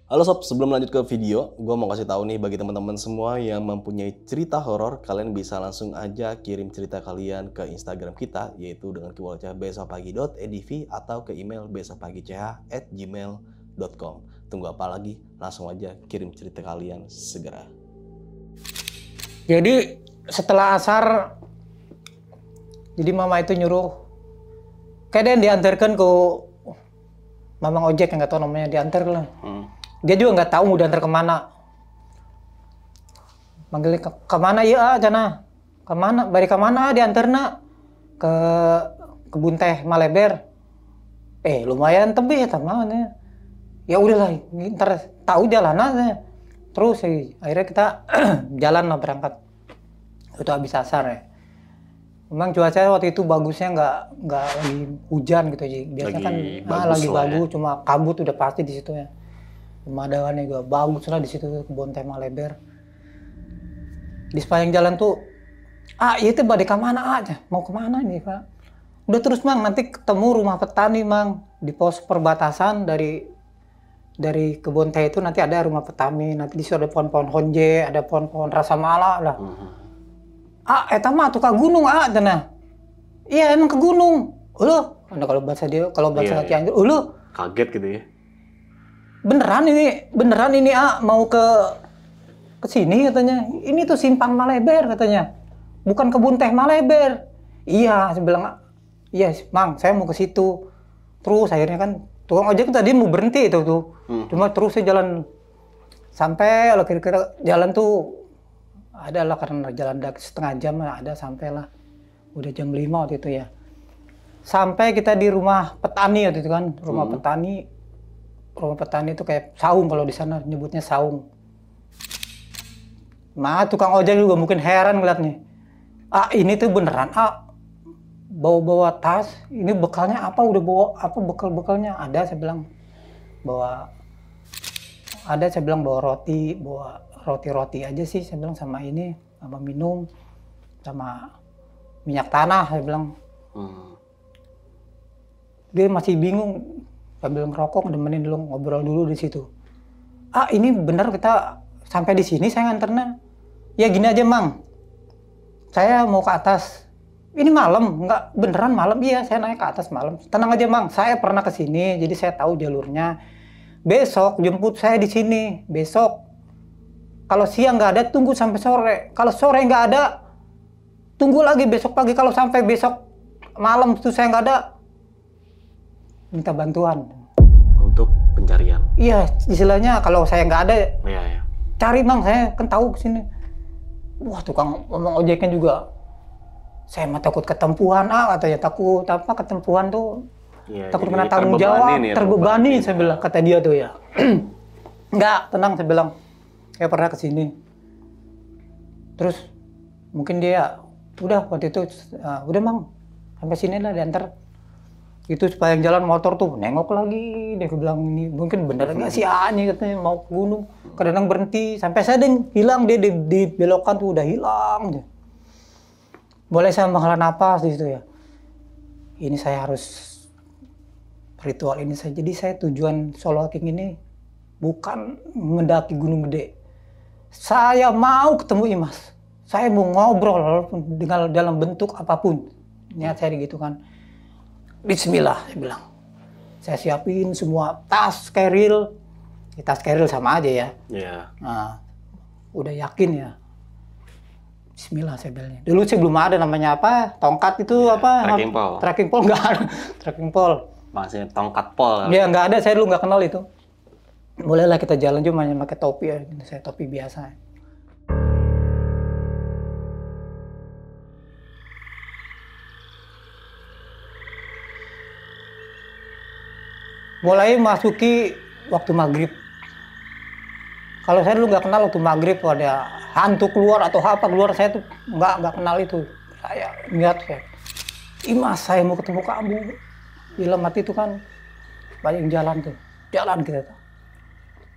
Speaker 2: Halo sob, sebelum lanjut ke video, gue mau kasih tahu nih bagi teman-teman semua yang mempunyai cerita horor, kalian bisa langsung aja kirim cerita kalian ke Instagram kita, yaitu dengan keyword besokpagi.edv atau ke email besokpagi.ch@gmail.com. Tunggu apa lagi? Langsung aja kirim cerita kalian segera.
Speaker 1: Jadi setelah asar, jadi mama itu nyuruh, kayaknya diantarkan ke mamang ojek yang nggak tahu namanya, diantar lah. Dia juga nggak tahu mau diantar kemana. Manggilnya kemana ya, Jana? Kemana? Bari kemana diantar nak? Ke kebun teh Maleber. Lumayan tebih ya teman. Ya udahlah, ntar tahu jalannya. Terus akhirnya kita jalan lah berangkat. Itu habis asar ya. Memang cuaca waktu itu bagusnya nggak lagi hujan gitu aja. Biasanya kan lagi bagus, ya. Cuma kabut udah pasti di situ ya. Pemandangannya juga bagus lah di situ, kebun teh Maleber. Di sepanjang jalan tuh, itu balik kemana aja? Mau kemana nih Pak? Udah terus Mang, nanti ketemu rumah petani Mang. Di pos perbatasan dari kebun teh itu nanti ada rumah petani. Nanti di situ ada pohon-pohon honje, ada pohon-pohon rasa mala lah. Eta mah tuh ke gunung cenah. Iya emang ke gunung. Loh, kalau bahasa Cianjur, loh.
Speaker 2: Kaget gitu ya.
Speaker 1: Beneran ini mau ke sini katanya. Ini tuh simpang Maleber katanya. Bukan kebun teh Maleber. Iya, saya bilang, iya Mang, saya mau ke situ. Terus akhirnya kan tukang ojek tadi mau berhenti itu tuh. Cuma terus saya jalan sampai kira-kira jalan tuh ada lah, karena jalan setengah jam ada sampai lah. Udah jam 5 waktu itu ya. Sampai kita di rumah petani waktu itu kan, rumah petani. Rumah petani itu kayak saung, kalau di sana nyebutnya saung. Nah, tukang ojek juga mungkin heran ngeliatnya. Ini tuh beneran, bawa-bawa tas, ini bekalnya apa, udah bawa apa bekal-bekalnya? Ada, saya bilang. bawa ada, saya bilang bawa roti aja sih, saya bilang, sama ini, sama minum, sama minyak tanah, saya bilang. Dia masih bingung, sambil ngerokok, nemenin dulu, ngobrol dulu di situ. Ini benar kita sampai di sini, saya nganternya. Ya gini aja, Mang, saya mau ke atas. Ini malam, enggak beneran malam, iya saya naik ke atas malam. Tenang aja, Mang, saya pernah ke sini, jadi saya tahu jalurnya. Besok jemput saya di sini, besok. Kalau siang nggak ada, tunggu sampai sore. Kalau sore nggak ada, tunggu lagi besok pagi. Kalau sampai besok malam itu saya nggak ada, minta bantuan.
Speaker 2: Untuk pencarian?
Speaker 1: Iya, istilahnya kalau saya nggak ada,
Speaker 2: Iya.
Speaker 1: cari, Mang, saya kan tahu kesini. Wah, tukang ngomong ojeknya juga, saya mah takut ketempuhan, katanya takut apa ketempuhan tuh.
Speaker 2: Iya,
Speaker 1: Takut kena tanggung jawab, terbebani, saya bilang, kata dia tuh ya. Enggak, tenang, saya bilang, saya pernah kesini. Terus mungkin dia, udah waktu itu, udah, Mang, sampai sini lah diantar. Itu supaya yang jalan motor tuh nengok lagi, dia bilang, ini mungkin bener nggak sih Ani, katanya mau ke gunung. Kadang-kadang berhenti, sampai saya hilang, dia dibelokan tuh udah hilang. Boleh saya menghela napas di situ ya. Ini saya harus ritual ini saya. Jadi saya tujuan solo hiking ini bukan mendaki gunung gede. Saya mau ketemu Imas. Saya mau ngobrol dengan dalam bentuk apapun. Niat saya gitu kan. Bismillah, saya bilang. Saya siapin semua tas keril. Tas keril sama aja ya.
Speaker 2: Iya.
Speaker 1: Nah, udah yakin ya. Bismillah, saya bilangnya. Dulu sih belum ada namanya apa, tongkat itu apa?
Speaker 2: Trekking pole.
Speaker 1: Trekking pole nggak ada. Trekking pole.
Speaker 2: Maksudnya tongkat pol.
Speaker 1: Ya nggak ada, saya dulu nggak kenal itu. Bolehlah kita jalan cuma pakai topi ya, saya topi biasa. Mulai masuki waktu maghrib. Kalau saya dulu nggak kenal waktu maghrib ada hantu keluar atau apa keluar, saya tuh nggak kenal itu. Saya lihat ya, Imas, saya mau ketemu kamu. Dalam hati itu kan banyak jalan kita tuh.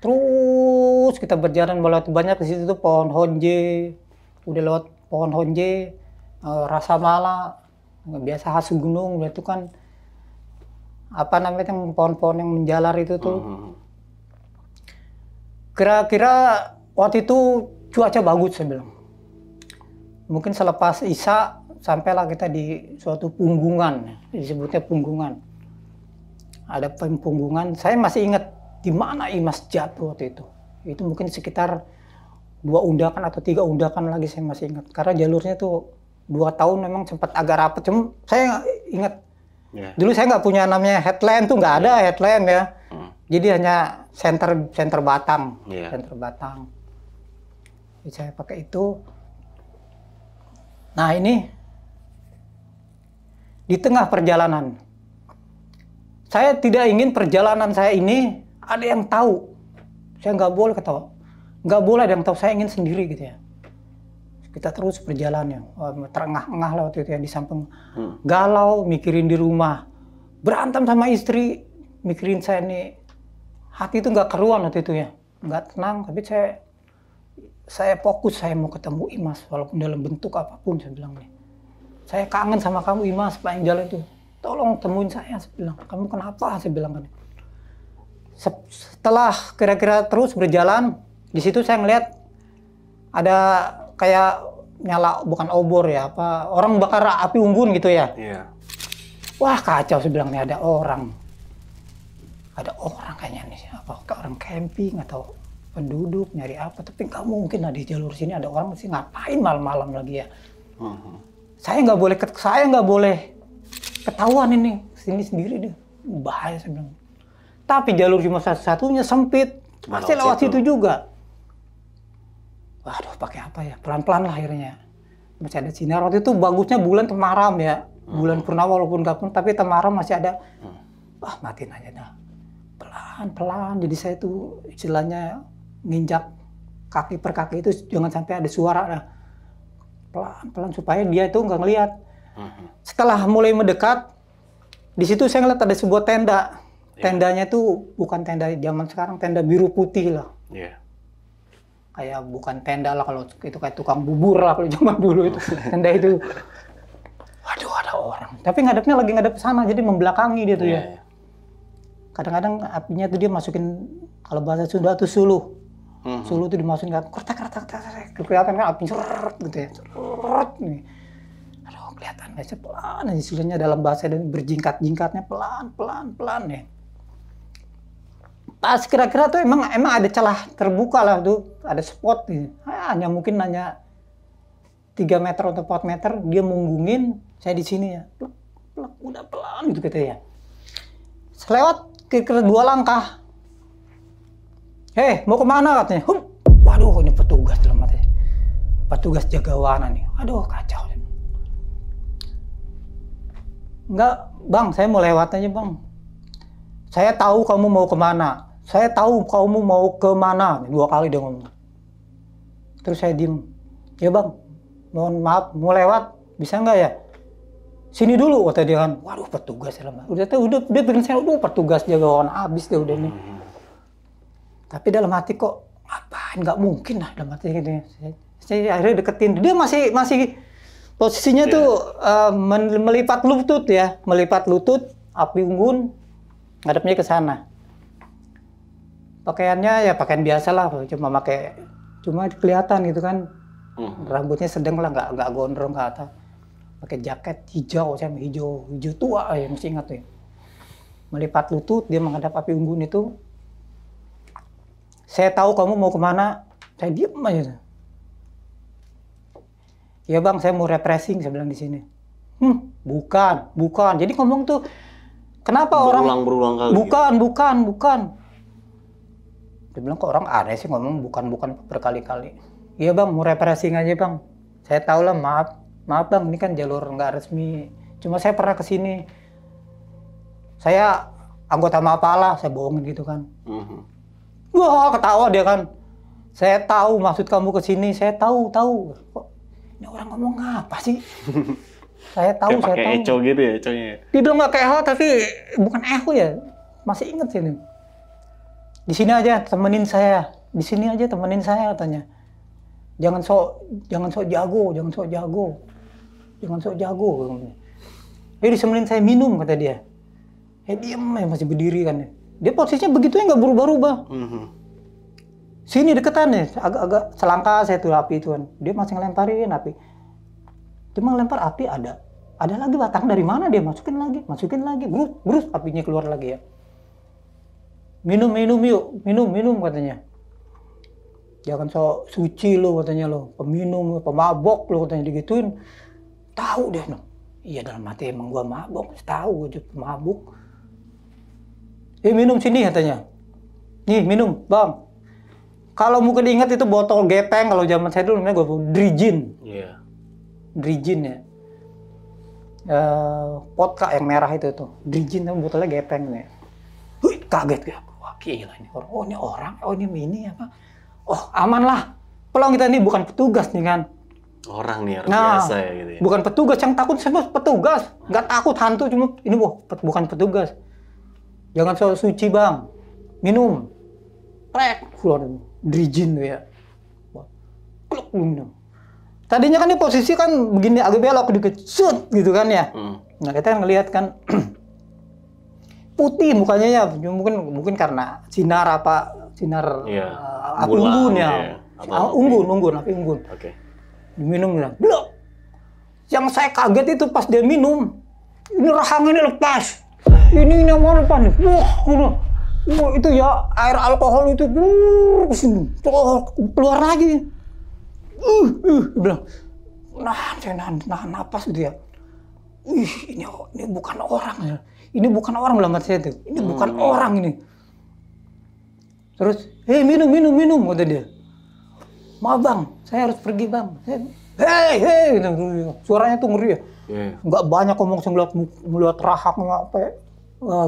Speaker 1: Terus kita berjalan melewati banyak di situ tuh pohon honje, udah lewat pohon honje, rasa mala, biasa khas gunung, itu kan apa namanya yang pohon-pohon yang menjalar itu tuh. Kira-kira waktu itu cuaca bagus, saya bilang. Mungkin selepas Isya sampailah kita di suatu punggungan, disebutnya punggungan. Ada punggungan, saya masih ingat di mana Imas jatuh waktu itu. Itu mungkin sekitar 2 undakan atau 3 undakan lagi, saya masih ingat. Karena jalurnya tuh 2 tahun memang sempat agak rapat, cuma saya ingat. Yeah. Dulu saya nggak punya namanya headlamp tuh, nggak ada headlamp ya. Jadi hanya senter batang, senter batang. Jadi saya pakai itu. Nah ini di tengah perjalanan. Saya tidak ingin perjalanan saya ini ada yang tahu. Saya nggak boleh ketawa. Nggak boleh ada yang tahu, saya ingin sendiri gitu ya. Kita terus berjalan ya. Terengah-engah lah waktu itu ya di samping. Galau, mikirin di rumah. Berantem sama istri, mikirin saya nih. Hati itu nggak keruan waktu itu ya. Nggak tenang, tapi saya fokus, saya mau ketemu Imas. Walaupun dalam bentuk apapun, saya bilang nih. Saya kangen sama kamu Imas, sepanjang jalan itu. Tolong temuin saya bilang. Kamu kenapa? Saya bilang kan. Setelah kira-kira terus berjalan, di situ saya ngeliat ada kayak nyala, bukan obor ya, apa orang bakar api unggun gitu ya.
Speaker 2: Iya.
Speaker 1: Wah kacau, saya bilang nih ada orang kayaknya nih, apa orang camping atau penduduk nyari apa, tapi nggak mungkin lah di jalur sini ada orang sih, ngapain malam-malam lagi ya. Saya nggak boleh ketahuan ini, sini sendiri deh, bahaya saya bilang. Tapi jalur cuma satu-satunya sempit, pasti lewat situ juga. Waduh, pakai apa ya? Pelan-pelan lah akhirnya. Masih ada sinar. Waktu itu bagusnya bulan Temaram ya, bulan purnama walaupun nggak pun, tapi Temaram masih ada. Wah, matiin aja dah. Pelan-pelan. Jadi saya tuh istilahnya nginjak kaki per kaki itu jangan sampai ada suara dah. Pelan-pelan supaya dia itu nggak ngelihat. Setelah mulai mendekat, di situ saya ngeliat ada sebuah tenda. Tendanya tuh bukan tenda zaman sekarang, tenda biru putih lah.
Speaker 2: Iya.
Speaker 1: Kayak bukan tenda lah kalau itu kayak tukang bubur lah kalau zaman dulu itu. Tenda itu. Waduh, ada orang. Tapi ngadepnya lagi ngadep sana, jadi membelakangi dia tuh ya. Kadang-kadang apinya tuh dia masukin, kalau bahasa Sunda tuh suluh. Suluh tuh dimasukin ke kertas, kelihatan kan api seret gitu ya. Seret nih. Aduh, kelihatan aja pelan aja istilahnya dalam bahasa dan berjingkat-jingkatnya pelan ya. Pas kira-kira tuh emang ada celah terbuka lah tuh, ada spot gitu. Hanya mungkin 3 meter atau 4 meter dia munggungin saya di sini ya. Udah pelan gitu gitu ya. Selewat kira-kira 2 langkah. Mau kemana katanya? Waduh, ini petugas dalam hati. Petugas jaga wana nih. Aduh, kacau. Enggak, Bang, saya mau lewat aja, Bang. Saya tahu kamu mau kemana. Saya tahu kamu mau kemana. 2 kali dia ngomong. Terus saya diem. Ya, Bang, mohon maaf, mau lewat. Bisa nggak ya? Sini dulu, kata dia kan. Waduh, petugas. Udah bikin saya, petugas jaga wana. Habis deh udah nih. Tapi dalam hati kok, ngapain? Nggak mungkin lah dalam hati gitu ya. Saya akhirnya deketin. Dia masih posisinya tuh melipat lutut ya. Melipat lutut, api unggun, ngadepnya ke sana. Pakaiannya ya pakaian biasa lah. Cuma kelihatan gitu kan. Rambutnya sedang lah, nggak gondrong ke atas. Pakai jaket hijau, hijau tua ya, mesti ingat ya. Melipat lutut, dia menghadap api unggun itu. Saya tahu kamu mau kemana, saya diem aja. Ya Bang, saya mau refreshing, saya bilang di sini. Bukan. Jadi ngomong tuh, kenapa
Speaker 2: berulang kali.
Speaker 1: Bukan. Dia bilang kok orang aneh sih ngomong bukan berkali-kali. Iya Bang, mau refreshing aja Bang. Saya tahu lah, maaf Bang, ini kan jalur nggak resmi. Cuma saya pernah kesini. Saya anggota Mapala, saya bohongin gitu kan. Wah, ketawa dia kan. Saya tahu maksud kamu ke sini, saya tahu. Kok ini orang ngomong apa sih? Saya tahu.
Speaker 2: Kayak eco gitu ya, econya.
Speaker 1: Dia bilang nggak kayak eho, tapi bukan eho ya. Masih inget sih ini. Di sini aja temenin saya. Di sini aja temenin saya katanya. Jangan sok jago. Jadi disemenin saya minum kata dia. Diem ya, masih berdiri kan ya. Dia posisinya begitu ya nggak berubah-ubah. Sini deketan nih, agak selangkah saya tuh api itu kan. Dia masih ngelemparin api. Cuma lempar api ada lagi batang dari mana dia masukin lagi, brus apinya keluar lagi ya. Minum katanya. Jangan sok suci lo katanya lo, peminum, pemabok lo katanya digituin. Tahu deh no. Iya dalam hati emang gua mabok, tahu gua juga pemabuk. Minum sini katanya. Nih minum, Bang. Kalau mungkin ingat itu botol gepeng kalau zaman saya dulu namanya Drijin.
Speaker 2: Iya.
Speaker 1: Drijin ya. Vodka yang merah itu tuh. Drijin tapi botolnya gepeng nih. Kaget ya. Wah gila ini orang. Oh ini orang. Oh ini apa? Oh aman lah. Pulang kita ini bukan petugas nih kan.
Speaker 2: Orang nih biasa ya gitu ya.
Speaker 1: Bukan petugas yang takut sama petugas. Nggak takut hantu cuma ini bukan petugas. Jangan sok suci Bang. Minum. Keluar Drijin tuh ya. Kluk minum. Tadinya kan di posisi kan begini agak belok dikit, set gitu kan ya. Nah kita kan ngelihat kan putih mukanya ya, mungkin karena sinar api unggun ya. Api unggun.
Speaker 2: Oke.
Speaker 1: Diminum bilang, blok. Yang saya kaget itu pas dia minum, ini rahang ini lepas. Ini mau lepas nih. Wah, itu ya air alkohol itu keluar lagi. Bilang, saya nahan napas gitu ya. Ini bukan orang ya. Ini bukan orang dalam hati saya tuh. Ini bukan orang ini. Terus, minum kata dia. Maaf Bang, saya harus pergi Bang. Hei, suaranya tuh ngeri ya. Nggak banyak ngomong saya melihat rahangnya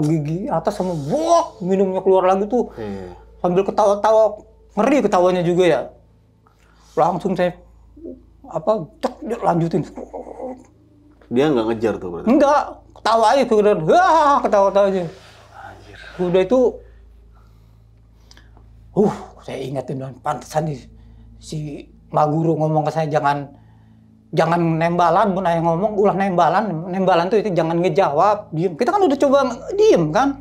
Speaker 1: gigi atas sama minumnya keluar lagi tuh. Sambil ketawa-tawa, ngeri ketawanya juga ya. Langsung saya dia lanjutin.
Speaker 2: Dia nggak ngejar tuh berarti?
Speaker 1: Enggak, ketawa aja kemudian. Ketawa-tawa aja.
Speaker 2: Anjir.
Speaker 1: Udah itu, saya ingetin dan pantesan si Mak Guru ngomong ke saya jangan nembalan, pun ayah ngomong ulah nembalan tuh itu jangan ngejawab, diem. Kita kan udah coba diem kan,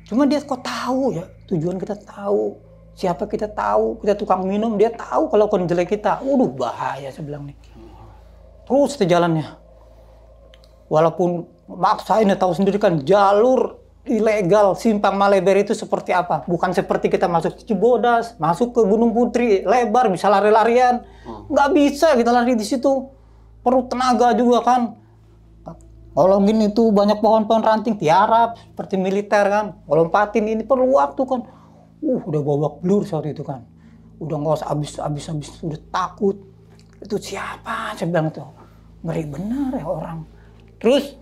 Speaker 1: cuma dia kok tahu ya tujuan kita tahu, siapa kita tahu, kita tukang minum dia tahu kalau kon jelek kita, bahaya saya bilang nih. Terus jalannya, walaupun maksa ini tahu sendiri kan jalur ilegal Simpang Maleber itu seperti apa? Bukan seperti kita masuk Cibodas, masuk ke Gunung Putri, lebar bisa lari-larian. Nggak bisa kita lari di situ. Perlu tenaga juga kan. Kalau gini tuh banyak pohon-pohon ranting tiarap seperti militer kan. Lompatin ini perlu waktu kan. Udah babak belur saat itu kan. Udah nggak usah habis, udah takut. Itu siapa? Saya bilang tuh. Ngeri benar ya orang. Terus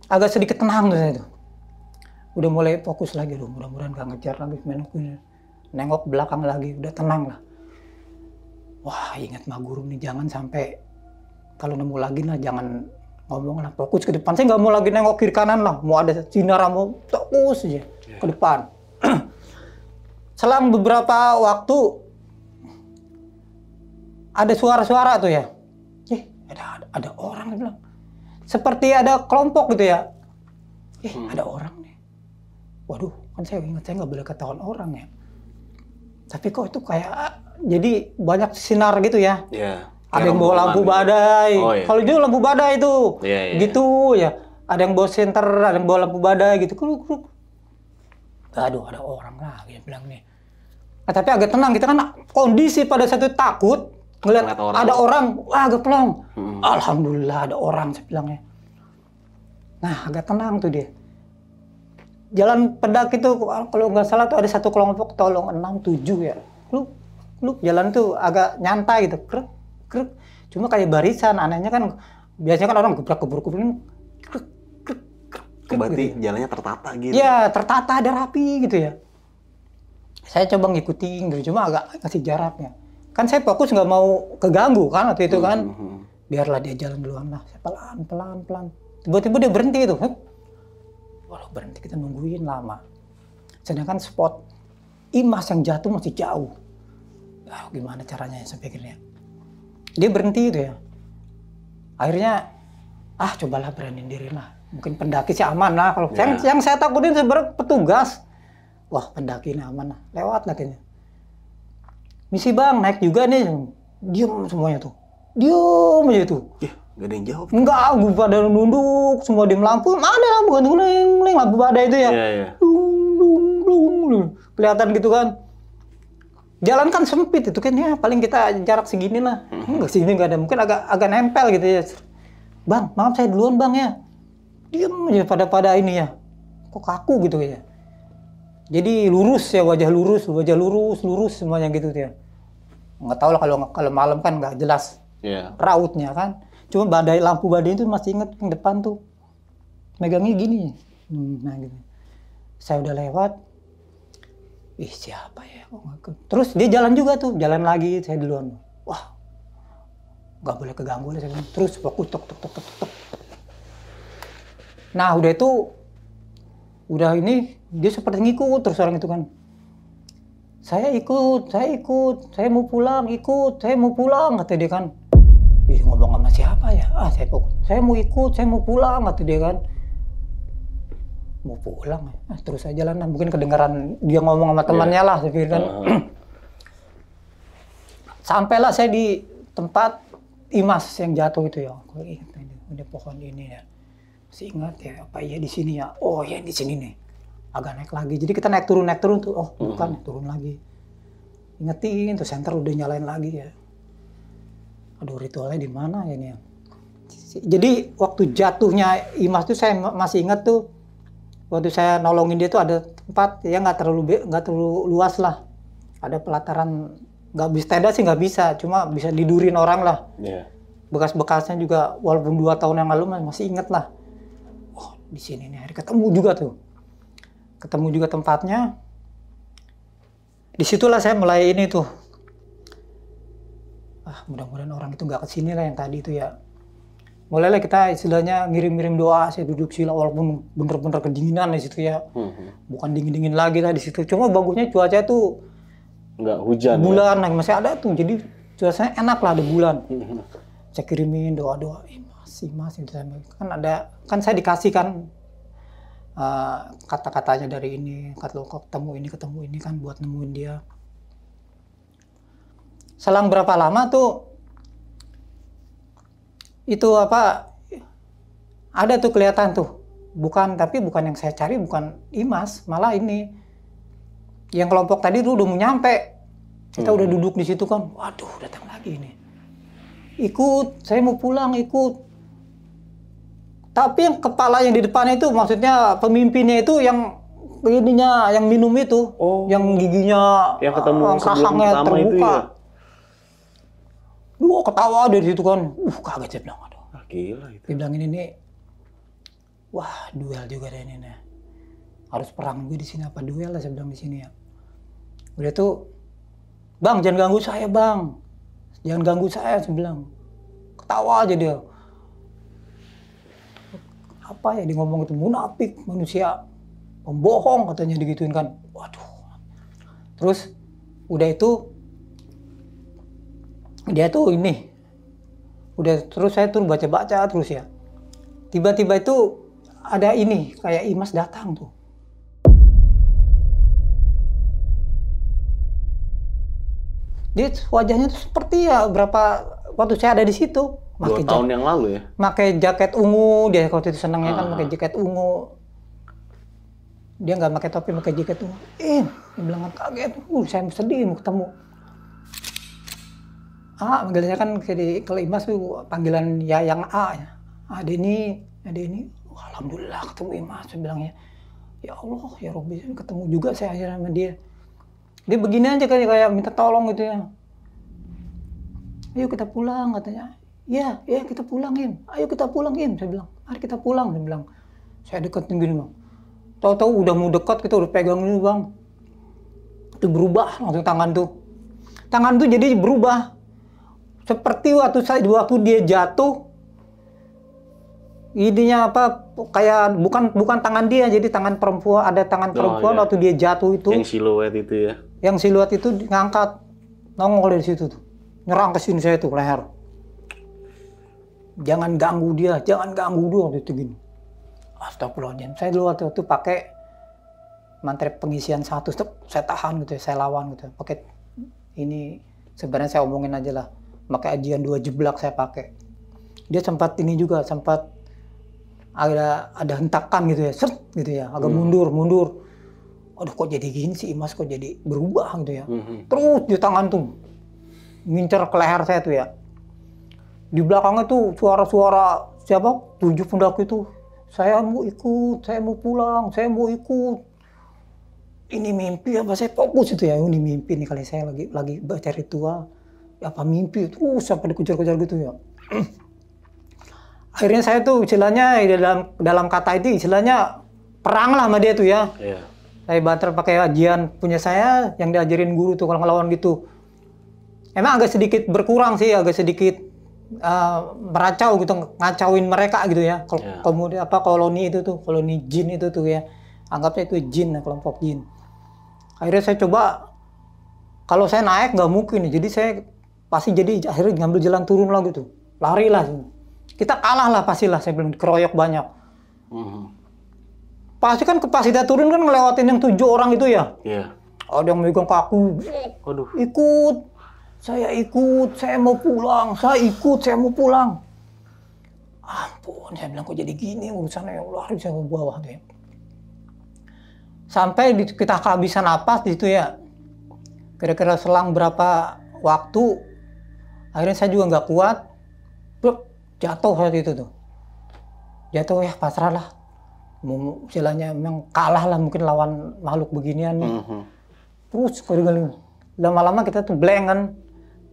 Speaker 1: agak sedikit tenang tuh saya tuh. Udah mulai fokus lagi loh, mudah-mudahan gak ngejar lagi nengok belakang lagi, udah tenang lah. Wah, ingat Mak Guru nih, jangan sampai kalau nemu lagi lah, jangan ngomong lah, fokus ke depan. Saya nggak mau lagi nengok kiri kanan lah, mau ada sinar, mau fokus aja ke depan. Selang beberapa waktu ada suara-suara tuh ya, ada orang bilang, seperti ada kelompok gitu ya, ada orang nih. Waduh, kan saya ingat saya nggak boleh ketahuan orang ya. Tapi kok itu kayak jadi banyak sinar gitu ya.
Speaker 2: Iya.
Speaker 1: Ada yang bawa lampu badai.
Speaker 2: Oh, iya.
Speaker 1: Kalau itu lampu badai itu, gitu ya. Ada yang bawa senter, ada yang bawa lampu badai gitu. Aduh, ada orang lah, dia bilang nih. Nah, tapi agak tenang, kita kan kondisi pada saat itu takut ngeliat ada orang, agak pelong. Alhamdulillah ada orang, saya bilangnya. Nah, agak tenang tuh dia. Jalan pendaki itu kalau nggak salah tuh ada satu kelompok tolong 6-7 ya. Lu jalan tuh agak nyantai gitu, krek. Cuma kayak barisan, anehnya kan biasanya kan orang gebrak-gebrak
Speaker 2: berarti
Speaker 1: gitu.
Speaker 2: jalannya tertata gitu.
Speaker 1: Ya, tertata, ada rapi gitu ya. Saya coba ngikutin gitu, cuma agak kasih jaraknya. Kan saya fokus nggak mau keganggu kan waktu itu kan. Biarlah dia jalan duluan lah, saya pelan. Tiba-tiba dia berhenti itu. Walau berhenti kita nungguin lama. Sedangkan spot Imas yang jatuh masih jauh. Gimana caranya ya saya pikirnya. Dia berhenti itu ya. Akhirnya, cobalah beraniin diri lah. Mungkin pendaki sih aman lah. Kalau yang saya takutin sebenarnya petugas. Wah, pendaki ini aman lah. Lewat lah kayaknya. Misi bang, naik juga nih. Diam semuanya tuh. Diam aja tuh.
Speaker 2: Gak ada yang jawab.
Speaker 1: Enggak, gue pada nunduk, semua di lampu. Mana lampu kan leng, lampu badai itu ya. Dung. Kelihatan gitu kan. Jalan kan sempit itu kan ya, paling kita jarak segini lah. Enggak sini enggak ada, mungkin agak nempel gitu ya. Bang, maaf saya duluan bang ya. Diam aja pada ini ya. Kok kaku gitu ya. Jadi lurus ya, wajah lurus semuanya gitu ya. Nggak tahu lah kalau malam kan nggak jelas rautnya kan. Cuma lampu badai itu masih inget yang depan tuh. Megangnya gini. Nah gitu. Saya udah lewat. Siapa ya? Terus dia jalan juga tuh. Jalan lagi, saya duluan. Wah. Nggak boleh keganggu. Terus fokus tok. Nah udah itu. Udah ini. Dia seperti ngikut terus orang itu kan. Saya ikut. Saya mau pulang, kata dia kan. Ngomong sama siapa ya? Saya mau ikut, saya mau pulang, kata dia kan. Mau pulang ya? Terus aja jalan, mungkin kedengaran dia ngomong sama temannya lah, saya pikir kan. Sampailah saya di tempat Imas yang jatuh itu ya. Kalau ingat ada pohon ini ya. Masih ingat ya, apa iya di sini ya? Oh ya di sini nih. Agak naik lagi. Jadi kita naik turun tuh. Oh bukan, turun lagi. Ingetin tuh senter udah nyalain lagi ya. Aduh, ritualnya di mana ya ini? Jadi waktu jatuhnya Imas tuh saya masih ingat tuh. Waktu saya nolongin dia tuh ada tempat ya nggak terlalu luas lah. Ada pelataran, nggak bisa tenda sih nggak bisa, cuma bisa didurin orang lah. Bekas-bekasnya juga walaupun 2 tahun yang lalu masih inget lah. Oh di sini nih, ketemu juga tuh. Ketemu juga tempatnya. Disitulah saya mulai ini tuh. Mudah-mudahan orang itu nggak kesini lah yang tadi itu ya. mulailah kita istilahnya ngirim-ngirim doa. Saya duduk sila walaupun bener-bener kedinginan di situ ya. Bukan dingin-dingin lagi lah di situ. Cuma bagusnya cuaca tuh
Speaker 2: nggak hujan.
Speaker 1: Bulan ya? Masih ada tuh. Jadi cuacanya enak lah, ada bulan. Saya kirimin doa-doa. Mas itu kan saya dikasih kan kata-katanya dari ini. Kalau ketemu ini kan buat nemuin dia. Selang berapa lama tuh itu ada tuh kelihatan tuh, tapi bukan yang saya cari, bukan Imas, malah ini yang kelompok tadi tuh udah mau nyampe, kita udah duduk di situ kan, waduh datang lagi ini, ikut, saya mau pulang ikut, tapi yang kepala yang di depannya itu maksudnya pemimpinnya itu yang ininya, yang minum itu, yang giginya,
Speaker 2: yang ketemu sebelum pertama
Speaker 1: terbuka.
Speaker 2: itu ya.
Speaker 1: Duh, ketawa dari situ kan. Kaget saya bilang, aduh.
Speaker 2: Gila itu.
Speaker 1: Dia bilang ini, wah duel juga deh ini nih. Harus perang gue di sini apa duel lah saya bilang di sini ya. Udah tuh, bang jangan ganggu saya bang. Jangan ganggu saya bilang. Ketawa aja dia. Apa ya dia ngomong itu, munafik manusia. Pembohong katanya digituin kan. Waduh. Terus udah itu, dia tuh ini udah terus saya tuh baca-baca terus ya, tiba-tiba itu ada ini kayak Imas datang tuh, dia wajahnya tuh seperti ya berapa waktu saya ada di situ,
Speaker 2: 2 tahun yang lalu ya,
Speaker 1: pakai jaket ungu, dia waktu itu senangnya kan pakai jaket ungu, dia nggak pakai topi, pakai jaket ungu. Dia bilang kaget, saya sedih mau ketemu. Manggilnya kan kalau Imas tuh panggilan ya yang A ya. Ada ini. Alhamdulillah ketemu Imas, saya bilangnya. Ya Allah, ya Robbi, ketemu juga saya akhirnya sama dia. Dia begini aja kayak minta tolong gitu ya. Ayo kita pulang katanya. Ya kita pulang Im. Ayo kita pulang Im, saya bilang. Mari kita pulang, saya bilang. Saya deketin gini bang. Tahu-tahu udah mau dekat, kita udah pegang ini bang. Itu berubah langsung tangan tuh jadi berubah. Seperti waktu dia jatuh, ininya kayak bukan tangan dia, jadi tangan perempuan, ada tangan perempuan waktu dia jatuh itu.
Speaker 2: Yang siluet itu ya.
Speaker 1: Yang siluet itu ngangkat, nongol dari situ tuh, nyerang ke sini saya tuh leher. Jangan ganggu dia waktu itu gini. Astagfirullahaladzim, saya dulu waktu itu pakai mantra pengisian 1, saya tahan gitu ya, saya lawan gitu ya. Pakai ini sebenarnya saya omongin aja lah. Pakai ajian 2 jeblak saya pakai. Dia sempat ada hentakan gitu ya, gitu ya, agak mundur. Aduh kok jadi gini sih Imas, kok jadi berubah gitu ya. Terus di tangan tuh ngincer ke leher saya tuh ya. Di belakangnya tuh suara-suara siapa? 7 pendaki itu. Saya mau ikut, saya mau pulang, saya mau ikut. Ini mimpi apa? Saya fokus itu ya, ini mimpi nih kali saya lagi baca ritual. Apa mimpi terus sampai dikejar-kejar gitu ya. Akhirnya saya tuh istilahnya dalam kata itu istilahnya perang lah sama dia tuh ya. Saya banter pakai ajian punya saya yang diajarin guru tuh kalau ngelawan gitu. Emang agak sedikit berkurang sih, agak sedikit meracau gitu, ngacauin mereka gitu ya. Kemudian koloni itu tuh, koloni jin itu tuh ya. Anggapnya itu jin, kelompok jin. Akhirnya saya coba, kalau saya naik nggak mungkin, jadi saya pasti jadi akhirnya ngambil jalan turun lah gitu, lari lah, kita kalah lah pastilah, saya bilang dikeroyok banyak. Pasti kan pas kita turun kan ngelewatin yang 7 orang itu ya. Ada yang megang kaku, ikut, saya mau pulang, saya mau pulang. Ampun, saya bilang kok jadi gini urusannya, ya Allah, saya ke bawah tuh ya. Sampai kita kehabisan napas di situ ya, kira-kira selang berapa waktu, akhirnya saya juga nggak kuat, jatuh saat itu tuh. Jatuh ya pasrah lah. Istilahnya memang kalah lah mungkin lawan makhluk beginian nih. Terus lama-lama kita tuh blank kan.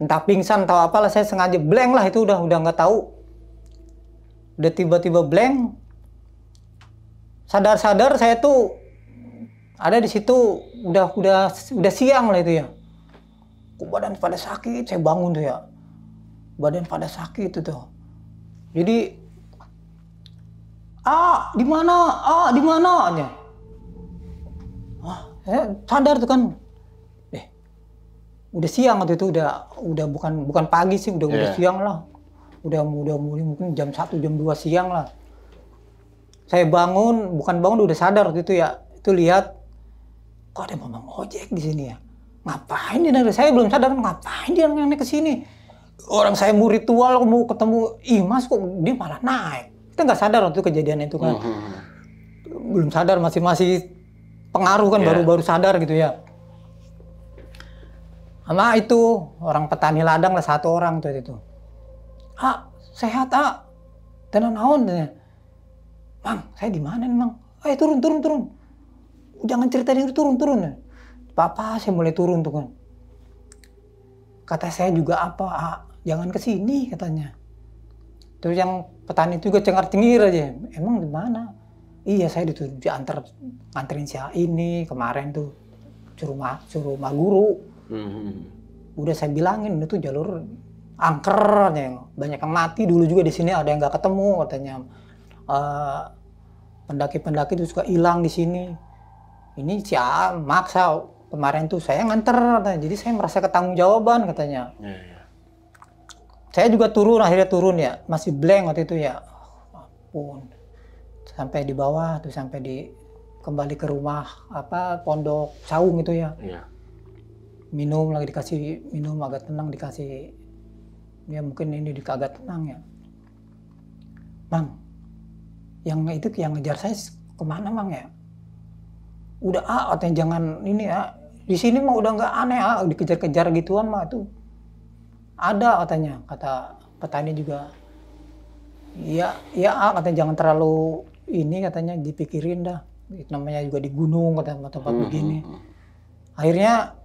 Speaker 1: Entah pingsan atau apalah, saya sengaja blank lah itu udah nggak tahu. Udah tiba-tiba blank. Sadar-sadar saya tuh ada di situ udah siang lah itu ya. Badan pada sakit, saya bangun tuh ya. Badan pada sakit itu tuh. Jadi Di mana? Di mana? Saya sadar tuh kan. Udah siang waktu itu, udah bukan pagi sih, udah siang lah. Udah mulai mungkin jam 1, jam 2 siang lah. Saya bukan bangun udah sadar waktu itu ya. Itu lihat, kok ada mamang ojek di sini ya? Ngapain dia naik? Saya belum sadar, ngapain dia naik ke sini? Orang saya mau ritual, mau ketemu Imas, kok dia malah naik. Kita nggak sadar waktu itu kejadian itu kan. Belum sadar, masih pengaruh kan, baru sadar gitu ya. Sama itu, orang petani ladang lah, 1 orang tuh itu. Sehat, tenan naon. Bang, saya di mana nih, Bang? Turun. Jangan cerita dia, turun. Papa, saya mulai turun tuh kan. Kata saya juga apa, jangan ke sini katanya. Terus yang petani itu juga cengar-cengir aja. Emang di mana? Iya, saya nganterin si ini kemarin tuh suruh Ma Guru. Udah saya bilangin itu jalur angker, banyak yang mati dulu juga di sini, ada yang nggak ketemu katanya. Pendaki-pendaki itu suka hilang di sini. Ini si maksa kemarin tuh saya nganter katanya. Jadi saya merasa ketanggung-jawaban katanya. Saya juga akhirnya turun ya, masih blank waktu itu ya. Ampun. Sampai di bawah tuh, kembali ke rumah pondok saung itu ya. Minum lagi, dikasih minum agak tenang, dikasih ya mungkin ini agak tenang ya. Bang, yang ngejar saya kemana Bang ya? Udah katanya jangan ini ya. Di sini mah udah nggak aneh dikejar-kejar gituan mah itu. Ada katanya, kata petani juga. Iya katanya jangan terlalu ini katanya dipikirin dah. Namanya juga di gunung katanya tempat begini. Akhirnya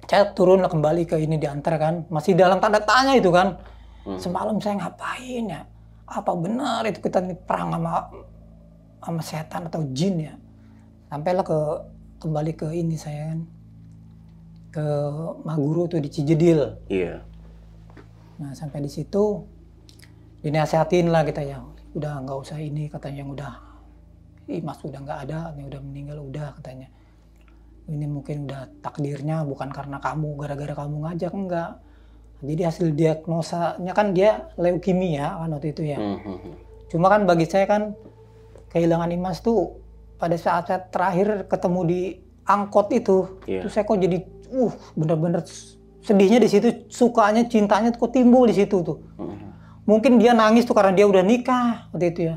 Speaker 1: saya turun lah kembali ke ini, diantar kan. Masih dalam tanda tanya itu kan. Semalam saya ngapain ya? Apa benar itu kita perang sama setan atau jin ya? Sampailah kembali ke ini saya kan. Ke Ma Guru tuh di Cijedil.
Speaker 2: Iya.
Speaker 1: Nah sampai di situ dinasehatin lah kita ya. Udah nggak usah ini katanya, yang udah Imas udah nggak ada, yang udah meninggal udah katanya. Ini mungkin udah takdirnya, bukan karena kamu, gara-gara kamu ngajak, enggak. Jadi hasil diagnosanya kan dia leukemia kan waktu itu ya. Cuma kan bagi saya kan kehilangan Imas tuh pada saat saya terakhir ketemu di angkot itu, tuh saya kok jadi bener-bener sedihnya di situ, sukanya, cintanya tuh kok timbul di situ tuh. Mungkin dia nangis tuh karena dia udah nikah waktu itu ya.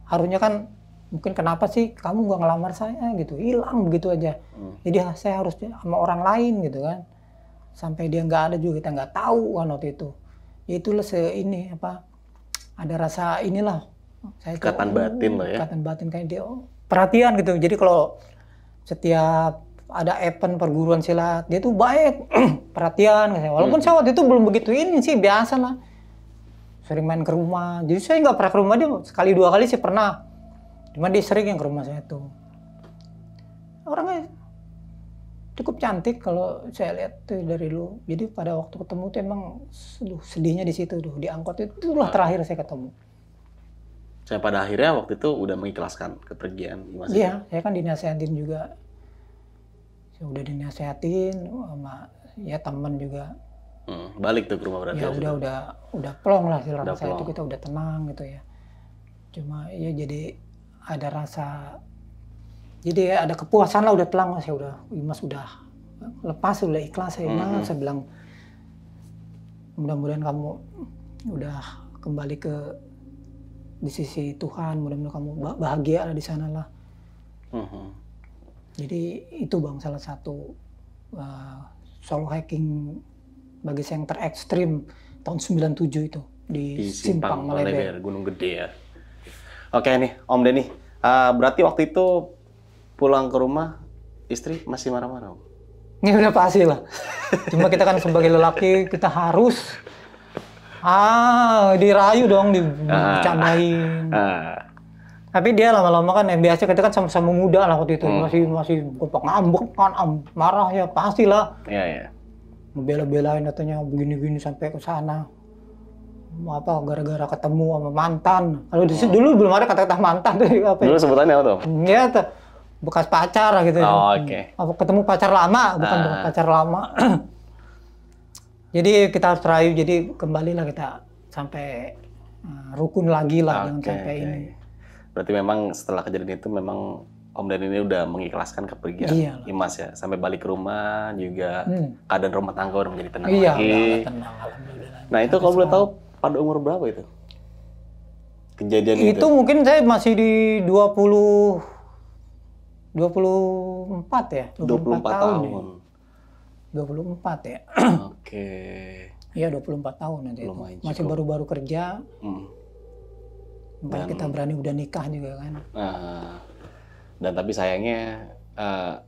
Speaker 1: Harusnya kan mungkin kenapa sih kamu nggak ngelamar saya gitu, hilang begitu aja. Jadi saya harus sama orang lain gitu kan. Sampai dia nggak ada juga kita nggak tahu kan waktu itu. Ya itulah ada rasa inilah.
Speaker 2: Ikatan batin lah ya.
Speaker 1: Ikatan batin kayak dia perhatian gitu. Jadi kalau setiap ada event perguruan silat dia tuh baik perhatian. Walaupun saya waktu itu belum begitu ini sih, biasa lah. Sering main ke rumah. Jadi saya nggak pernah ke rumah dia, sekali 2 kali sih pernah. Cuma dia sering yang ke rumah saya tuh. Orangnya cukup cantik kalau saya lihat tuh dari dulu. Jadi pada waktu ketemu tuh emang sedihnya di situ tuh, di angkot itulah terakhir saya ketemu.
Speaker 2: Saya pada akhirnya waktu itu udah mengikhlaskan kepergian Imas.
Speaker 1: Iya, saya kan dinasehatin juga. Saya udah dinasehatin sama ya teman juga.
Speaker 2: Balik tuh ke rumah berarti.
Speaker 1: Ya udah plong lah sih rasa itu, kita udah tenang gitu ya. Cuma ya jadi ada rasa, jadi ada kepuasan lah, udah tenang lah, saya Imas udah lepas, udah ikhlas saya. Saya bilang mudah-mudahan kamu udah kembali di sisi Tuhan, mudah-mudahan kamu bahagia lah di sana lah. Jadi itu Bang salah satu solo hiking bagi saya yang terekstrim tahun 97 itu di Simpang Maleber,
Speaker 2: Gunung Gede ya. Oke nih Om Denny, berarti waktu itu pulang ke rumah istri masih marah-marah Om?
Speaker 1: Ini udah pasti lah. Cuma kita kan sebagai lelaki kita harus dirayu dong, dicandain. Tapi dia lama-lama kan biasa kita kan sama-sama muda lah waktu itu, masih ngambek kan, marah ya pastilah.
Speaker 2: Iya.
Speaker 1: Membela-belain katanya begini-gini sampai ke sana. apa gara-gara ketemu sama mantan. Kalau dulu belum ada kata-kata mantan tuh apa?
Speaker 2: Dulu sebutannya apa tuh?
Speaker 1: Ya tuh bekas pacar gitu.
Speaker 2: Oh, oke.
Speaker 1: Apa ketemu pacar lama, bukan pacar lama. Jadi kita harus rayu, jadi kembalilah kita sampai rukun lagi lah, jangan sampai ini.
Speaker 2: Berarti memang setelah kejadian itu memang Om Den ini udah mengikhlaskan kepergian Imas ya, sampai balik ke rumah juga keadaan rumah tangga udah menjadi tenang lagi.
Speaker 1: Iya, tenang, alhamdulillah.
Speaker 2: Nah itu kalau boleh tahu pada umur berapa itu? Kejadian itu?
Speaker 1: Itu mungkin saya masih di 24 ya,
Speaker 2: 24 tahun. Ya.
Speaker 1: 24 ya.
Speaker 2: Oke.
Speaker 1: Iya 24 tahun nanti. Masih baru-baru kerja. Dan kita berani udah nikah juga kan.
Speaker 2: Dan tapi sayangnya,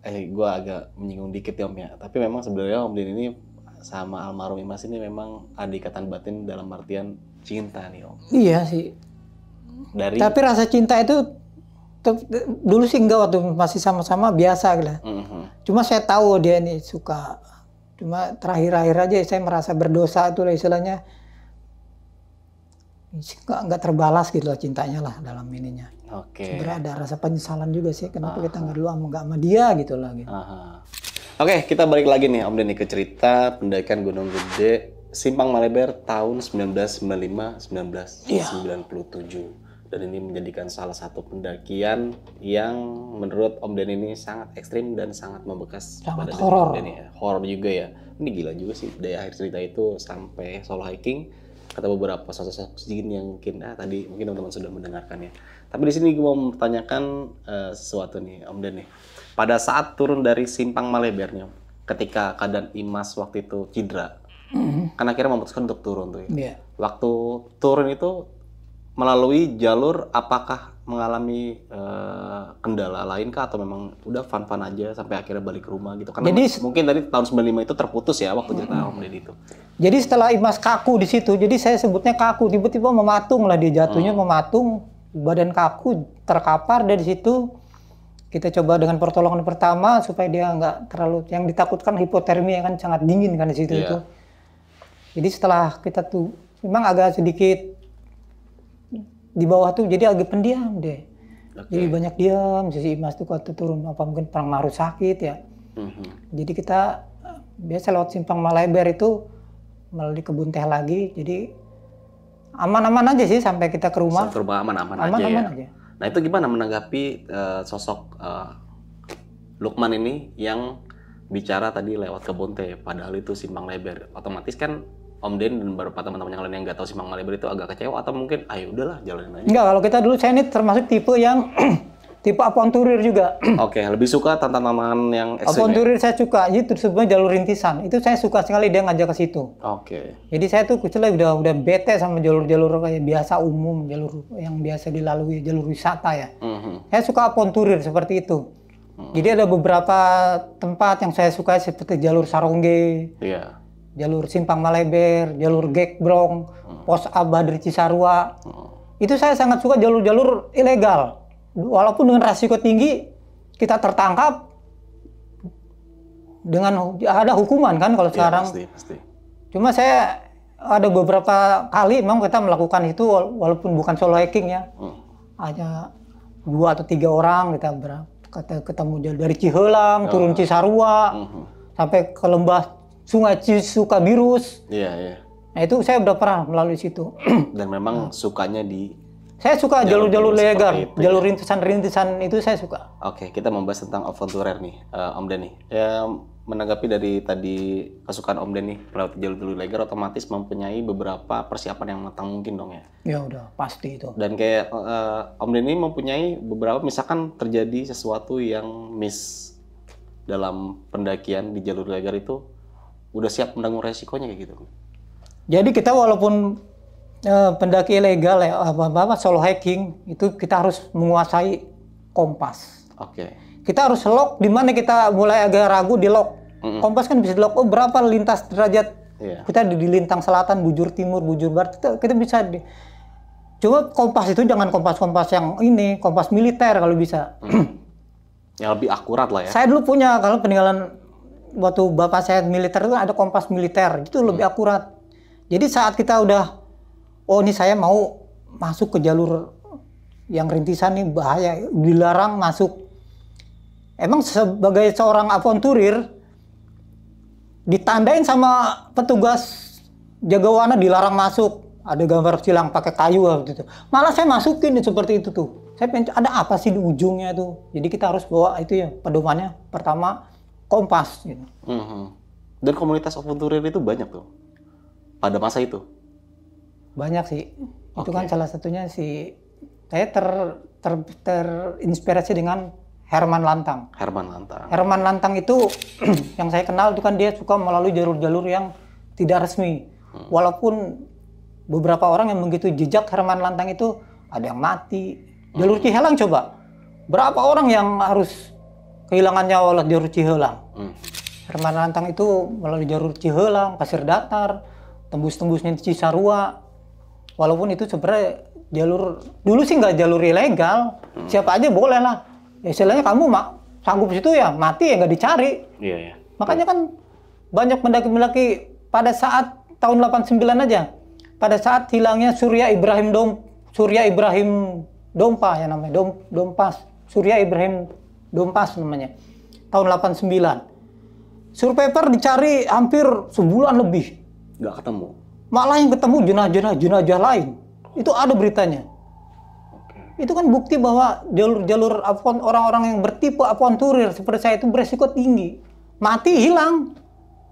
Speaker 2: gue agak menyinggung dikit ya Om ya. Tapi memang sebenarnya Om Den ini sama almarhum Imas ini memang ada ikatan batin dalam artian cinta nih Om.
Speaker 1: Iya sih. Tapi rasa cinta itu dulu sih enggak, waktu masih sama-sama biasa gitu. Cuma saya tahu dia ini suka. Cuma terakhir-akhir aja saya merasa berdosa itu lah istilahnya. Nggak terbalas gitu lah cintanya lah dalam ininya. Sebenarnya ada rasa penyesalan juga sih kenapa kita nggak sama dia gitu lah. Gitu.
Speaker 2: Oke, kita balik lagi nih Om Den ke cerita pendakian Gunung Gede Simpang Maleber tahun 1995-1997. Dan ini menjadikan salah satu pendakian yang menurut Om Den ini sangat ekstrim dan sangat membekas.
Speaker 1: Sangat horor.
Speaker 2: Ya. Horor juga ya. Ini gila juga sih dari akhir cerita itu sampai solo hiking. Kata beberapa sosok jin yang mungkin tadi mungkin teman-teman sudah mendengarkannya. Tapi di sini gue mau mempertanyakan sesuatu nih Om Den nih. Pada saat turun dari Simpang Maleber nih, ketika keadaan Imas waktu itu cedera, kan akhirnya memutuskan untuk turun tuh. Ya. Waktu turun itu melalui jalur, apakah mengalami kendala lain kah atau memang udah fun-fun aja sampai akhirnya balik ke rumah gitu? Karena jadi, mungkin tadi tahun 95 itu terputus ya waktu cerita Om Den itu.
Speaker 1: Jadi setelah Imas kaku di situ, jadi saya sebutnya kaku, tiba-tiba mematung lah dia jatuhnya, mematung, badan kaku, terkapar dari situ. Kita coba dengan pertolongan pertama supaya dia nggak terlalu, yang ditakutkan hipotermia kan sangat dingin kan di situ itu. Jadi setelah kita tuh memang agak sedikit di bawah tuh jadi agak pendiam deh. Jadi banyak diam, si Imas tuh waktu turun apa mungkin pengaruh sakit ya. Jadi kita biasa lewat Simpang Maleber itu melalui kebun teh lagi, jadi aman-aman aja sih sampai kita ke rumah.
Speaker 2: Sampai ke rumah aman-aman aja. Nah itu gimana menanggapi sosok Lukman ini yang bicara tadi lewat kebun teh, padahal itu Simpang Maleber. Otomatis kan Om Den dan beberapa teman-teman yang lain yang nggak tahu Simpang Maleber itu agak kecewa atau mungkin ayo udahlah jalanin aja.
Speaker 1: Enggak, kalau kita dulu saya ini termasuk tipe yang tipe avanturir juga.
Speaker 2: Oke, lebih suka tantangan yang ekstrim.
Speaker 1: Avanturir saya suka, itu sebenarnya jalur rintisan. Itu saya suka sekali dia ngajak ke situ. Jadi saya tuh kecil udah bete sama jalur-jalur kayak biasa umum, jalur yang biasa dilalui, jalur wisata ya. Saya suka avanturir seperti itu. Jadi ada beberapa tempat yang saya suka seperti jalur Sarongge. Jalur Simpang Maleber, jalur Gekbrong, Pos Abah dari Cisarua. Itu saya sangat suka jalur-jalur ilegal. Walaupun dengan resiko tinggi, kita tertangkap dengan ada hukuman kan kalau sekarang.
Speaker 2: Pasti.
Speaker 1: Cuma saya ada beberapa kali memang kita melakukan itu walaupun bukan solo hiking ya. Hanya 2 atau 3 orang kita ketemu dari Cihelang, turun Cisarua, sampai ke lembah Sungai Cisukabirus. Nah itu saya udah pernah melalui situ.
Speaker 2: Dan memang sukanya di...
Speaker 1: Saya suka jalur-jalur legal, jalur rintisan-rintisan itu saya suka.
Speaker 2: Oke, kita membahas tentang avanturer nih, Om Den nih. Ya, menanggapi dari tadi kesukaan Om Den nih, melewati jalur-jalur legal otomatis mempunyai beberapa persiapan yang matang mungkin dong ya?
Speaker 1: Ya udah, pasti itu.
Speaker 2: Dan kayak Om Den ini mempunyai beberapa, misalkan terjadi sesuatu yang miss dalam pendakian di jalur legal itu, udah siap menanggung resikonya kayak gitu?
Speaker 1: Jadi kita walaupun pendaki ilegal ya, apa solo hiking, itu kita harus menguasai kompas. Kita harus lock, di mana kita mulai agak ragu di lock. Kompas kan bisa di lock, berapa lintas derajat. Kita di lintang selatan, bujur timur, bujur barat, kita bisa cuma kompas itu jangan kompas-kompas yang ini, kompas militer kalau bisa.
Speaker 2: Yang lebih akurat lah ya.
Speaker 1: Saya dulu punya, kalau peninggalan waktu bapak saya militer itu ada kompas militer, itu lebih akurat. Jadi saat kita udah oh ini saya mau masuk ke jalur yang rintisan nih bahaya, dilarang masuk. Emang sebagai seorang avanturir ditandain sama petugas jaga wana dilarang masuk. Ada gambar silang pakai kayu gitu. Malah saya masukin seperti itu tuh. Saya pengen ada apa sih di ujungnya tuh. Jadi kita harus bawa itu ya pedomannya. Pertama kompas gitu.
Speaker 2: Dan komunitas avanturir itu banyak tuh pada masa itu.
Speaker 1: Banyak sih. Itu kan salah satunya si saya terinspirasi dengan Herman Lantang. Herman Lantang itu yang saya kenal itu kan dia suka melalui jalur-jalur yang tidak resmi. Walaupun beberapa orang yang begitu jejak Herman Lantang itu ada yang mati. Jalur Cihelang coba. Berapa orang yang harus kehilangan nyawa oleh jalur Cihelang? Herman Lantang itu melalui jalur Cihelang, Pasir Datar, tembus-tembusnya Cisarua. Walaupun itu sebenarnya jalur dulu sih nggak jalur ilegal, siapa aja boleh lah. Ya, istilahnya kamu sanggup situ ya mati ya nggak dicari.
Speaker 2: Iya.
Speaker 1: Makanya kan banyak pendaki-pendaki pada saat tahun 89 aja, pada saat hilangnya Surya Ibrahim Dompa ya namanya, Dompas, Surya Ibrahim Dompas namanya, tahun 89. Survivor dicari hampir sebulan lebih.
Speaker 2: Nggak ketemu.
Speaker 1: Malah yang ketemu jenazah lain. Itu ada beritanya. Itu kan bukti bahwa jalur orang-orang yang bertipe avanturir seperti saya itu beresiko tinggi. Mati hilang.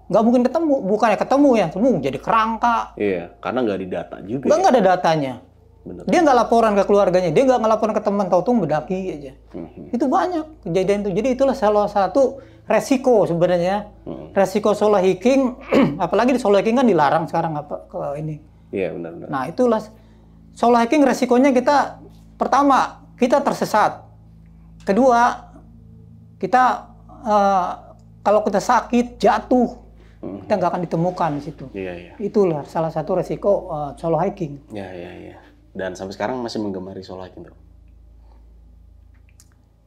Speaker 1: Nggak mungkin ketemu. Bukannya ketemu ya, semua jadi kerangka.
Speaker 2: Iya, karena nggak didata juga.
Speaker 1: Nggak ada datanya.
Speaker 2: Bener.
Speaker 1: Dia nggak laporan ke keluarganya, dia nggak ngelaporan ke teman, tahu-tahu mendaki aja. Itu banyak kejadian itu. Jadi itulah salah satu resiko sebenarnya. Resiko solo hiking, apalagi di solo hiking kan dilarang sekarang ke ini.
Speaker 2: Iya, benar-benar.
Speaker 1: Nah, itulah solo hiking resikonya kita pertama, kita tersesat. Kedua, kita kalau kita sakit, jatuh, kita nggak akan ditemukan di situ.
Speaker 2: Iya.
Speaker 1: Itulah salah satu resiko solo hiking.
Speaker 2: Iya. Dan sampai sekarang masih menggemari solo hiking tuh?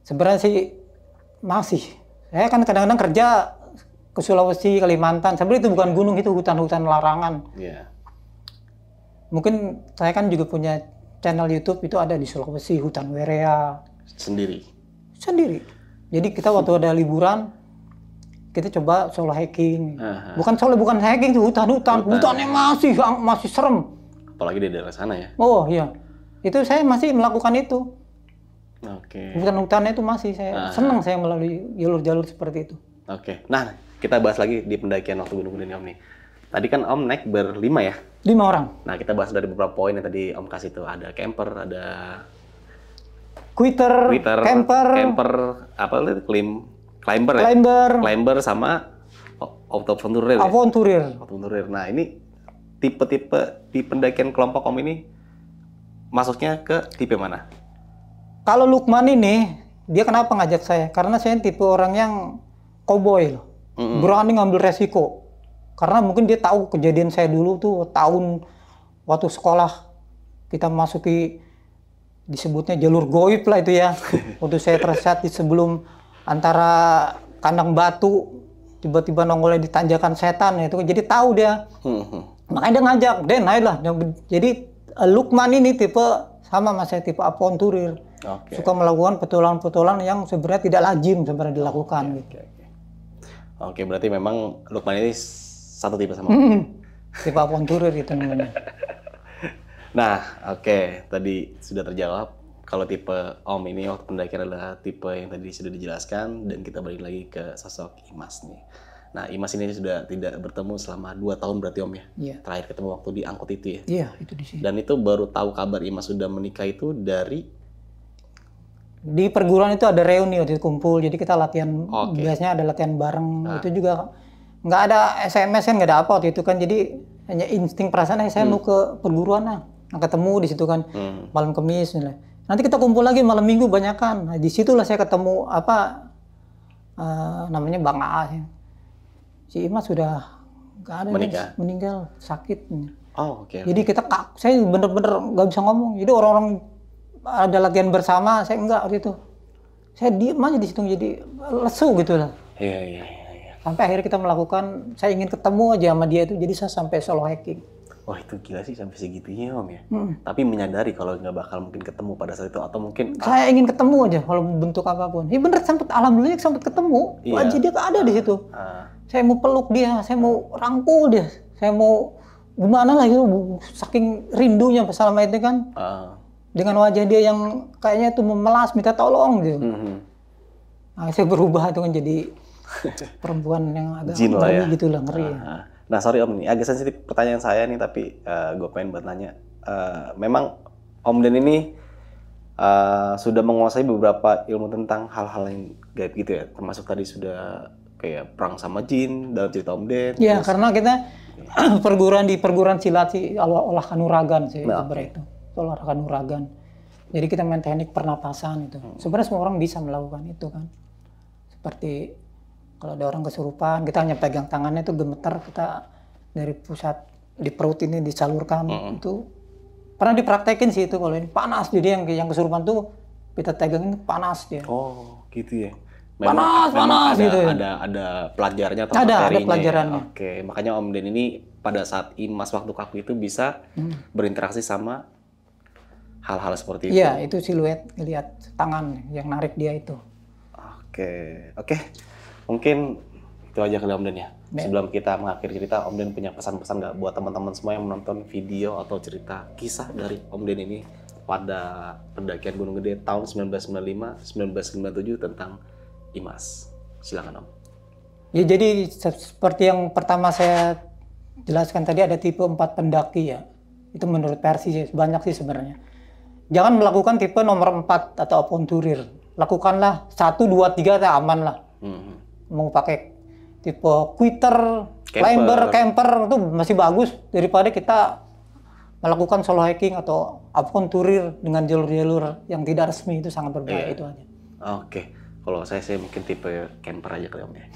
Speaker 1: Sebenarnya sih masih. Saya kan kadang-kadang kerja ke Sulawesi, Kalimantan. Sebenarnya itu bukan gunung, itu hutan-hutan larangan.
Speaker 2: Iya.
Speaker 1: Mungkin saya kan juga punya channel YouTube itu ada di Sulawesi, hutan Werea.
Speaker 2: Sendiri?
Speaker 1: Jadi kita waktu ada liburan, kita coba solo hiking. Bukan hiking, itu hutan-hutan. Hutannya masih serem.
Speaker 2: Apalagi di daerah sana ya?
Speaker 1: Oh iya, itu saya masih melakukan itu.
Speaker 2: Oke.
Speaker 1: Hutan-hutannya itu masih senang saya melalui jalur-jalur seperti itu.
Speaker 2: Oke. Nah, kita bahas lagi di pendakian waktu Gunung Gede Om nih. Tadi kan Om naik berlima ya?
Speaker 1: 5 orang.
Speaker 2: Nah, kita bahas dari beberapa poin yang tadi Om kasih tuh. Ada camper, ada
Speaker 1: Quitter, camper,
Speaker 2: apa itu? Climber sama avanturir. Nah, ini tipe-tipe di pendakian kelompok Om ini masuknya ke tipe mana?
Speaker 1: Kalau Lukman ini, dia kenapa ngajak saya? Karena saya tipe orang yang cowboy loh. Berani ngambil resiko. Karena mungkin dia tahu kejadian saya dulu tuh tahun waktu sekolah kita masuki disebutnya jalur goib lah itu ya. Waktu saya tersesat di sebelum antara kandang batu tiba-tiba nongolnya di tanjakan setan itu, jadi tahu dia. Makanya dia ngajak, ayolah. Jadi Lukman ini tipe sama mas saya tipe avanturir. Suka melakukan petualangan-petualangan yang sebenarnya tidak lazim sebenarnya dilakukan.
Speaker 2: Oke, berarti memang Lukman ini satu tipe sama.
Speaker 1: Tipe avanturir itu namanya.
Speaker 2: Nah, oke, tadi sudah terjawab. Kalau tipe Om ini waktu pendakian adalah tipe yang tadi sudah dijelaskan, dan kita balik lagi ke sosok Imas nih. Nah, Imas ini sudah tidak bertemu selama 2 tahun berarti Om ya?
Speaker 1: Iya.
Speaker 2: Terakhir ketemu waktu di angkot itu ya?
Speaker 1: Iya, itu di sini.
Speaker 2: Dan itu baru tahu kabar Imas sudah menikah itu
Speaker 1: di perguruan itu ada reuni waktu itu kumpul, jadi kita latihan, biasanya ada latihan bareng. Itu juga nggak ada SMS kan, nggak ada apa waktu itu kan, jadi hanya insting perasaan saya mau ke perguruan lah. Nah, ketemu di situ kan malam Kamis. Nanti kita kumpul lagi malam Minggu banyakan. Nah, di situlah saya ketemu namanya Bang Aas. Si Imas sudah nggak ada, meninggal sakit. Jadi saya bener-bener nggak bisa ngomong. Jadi orang-orang ada latihan bersama, saya enggak waktu itu. Saya diem aja di situ, jadi lesu gitu lah.
Speaker 2: Iya.
Speaker 1: Sampai akhirnya kita melakukan, saya ingin ketemu aja sama dia itu, jadi saya sampai solo hiking.
Speaker 2: Wah itu gila sih sampai segitunya Om ya. Tapi menyadari kalau nggak bakal mungkin ketemu pada saat itu atau mungkin
Speaker 1: saya ingin ketemu aja kalau bentuk apapun. Ya bener sempat, alhamdulillah sempat ketemu.
Speaker 2: Iya.
Speaker 1: Wajah dia ada di situ. Saya mau peluk dia, saya mau rangkul dia, saya mau gimana lah gitu. Saking rindunya selama itu kan. Dengan wajah dia yang kayaknya itu memelas minta tolong gitu. Nah, saya berubah itu kan jadi perempuan yang agak
Speaker 2: Jin lah ya.
Speaker 1: gitu lah, ngeri.
Speaker 2: Nah sorry Om, ini agak sensitif pertanyaan saya nih, tapi gue pengen buat nanya. Memang Om Den ini sudah menguasai beberapa ilmu tentang hal-hal yang gaib gitu ya, termasuk tadi sudah kayak perang sama jin dalam cerita Om Den.
Speaker 1: Ya karena kita perguruan silat sih olah kanuragan sih sebenarnya itu, olah kanuragan. Jadi kita main teknik pernapasan itu. Sebenarnya semua orang bisa melakukan itu kan. Seperti kalau ada orang kesurupan, kita hanya pegang tangannya itu gemeter, kita dari pusat di perut ini disalurkan. Itu pernah dipraktekin sih itu, kalau ini panas, jadi yang kesurupan tuh kita pegang ini panas dia.
Speaker 2: Oh gitu ya.
Speaker 1: Panas
Speaker 2: ada,
Speaker 1: gitu ya.
Speaker 2: Ada pelajarannya atau
Speaker 1: ada
Speaker 2: materinya.
Speaker 1: pelajarannya.
Speaker 2: Ya? Oke, makanya Om Den ini pada saat Imas waktu kaku itu bisa berinteraksi sama hal-hal seperti itu.
Speaker 1: Iya, itu siluet, lihat tangan yang narik dia itu.
Speaker 2: Oke. Mungkin itu aja kali Om Den ya. Sebelum kita mengakhiri cerita, Om Den punya pesan-pesan nggak buat teman-teman semua yang menonton video atau cerita kisah dari Om Den ini pada pendakian Gunung Gede tahun 1995-1997 tentang Imas. Silakan Om.
Speaker 1: Ya jadi seperti yang pertama saya jelaskan tadi, ada tipe 4 pendaki ya. Itu menurut versi sih, banyak sih sebenarnya. Jangan melakukan tipe nomor 4 atau aventurir. Lakukanlah 1, 2, 3 tak aman lah. Mau pakai tipe quitter, climber, camper itu masih bagus daripada kita melakukan solo hiking atau aventurir dengan jalur-jalur yang tidak resmi. Itu sangat berbahaya. Itu aja.
Speaker 2: Oke. Kalau saya mungkin tipe camper aja kali Om ya.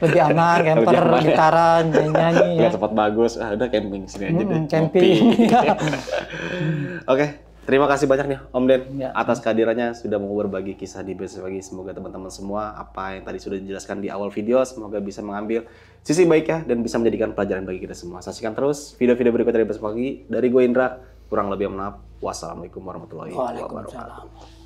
Speaker 1: Lebih aman, camper, gitaran, nyanyi ya.
Speaker 2: Nggak sempat bagus, udah camping sini aja deh.
Speaker 1: Camping.
Speaker 2: Oke. Terima kasih banyak nih Om Den atas kehadirannya, sudah mau berbagi kisah di Besok Pagi. Semoga teman-teman semua apa yang tadi sudah dijelaskan di awal video, semoga bisa mengambil sisi baiknya dan bisa menjadikan pelajaran bagi kita semua. Saksikan terus video-video berikutnya dari Besok Pagi. Dari gue Indra, kurang lebih maaf. Wassalamualaikum warahmatullahi wabarakatuh.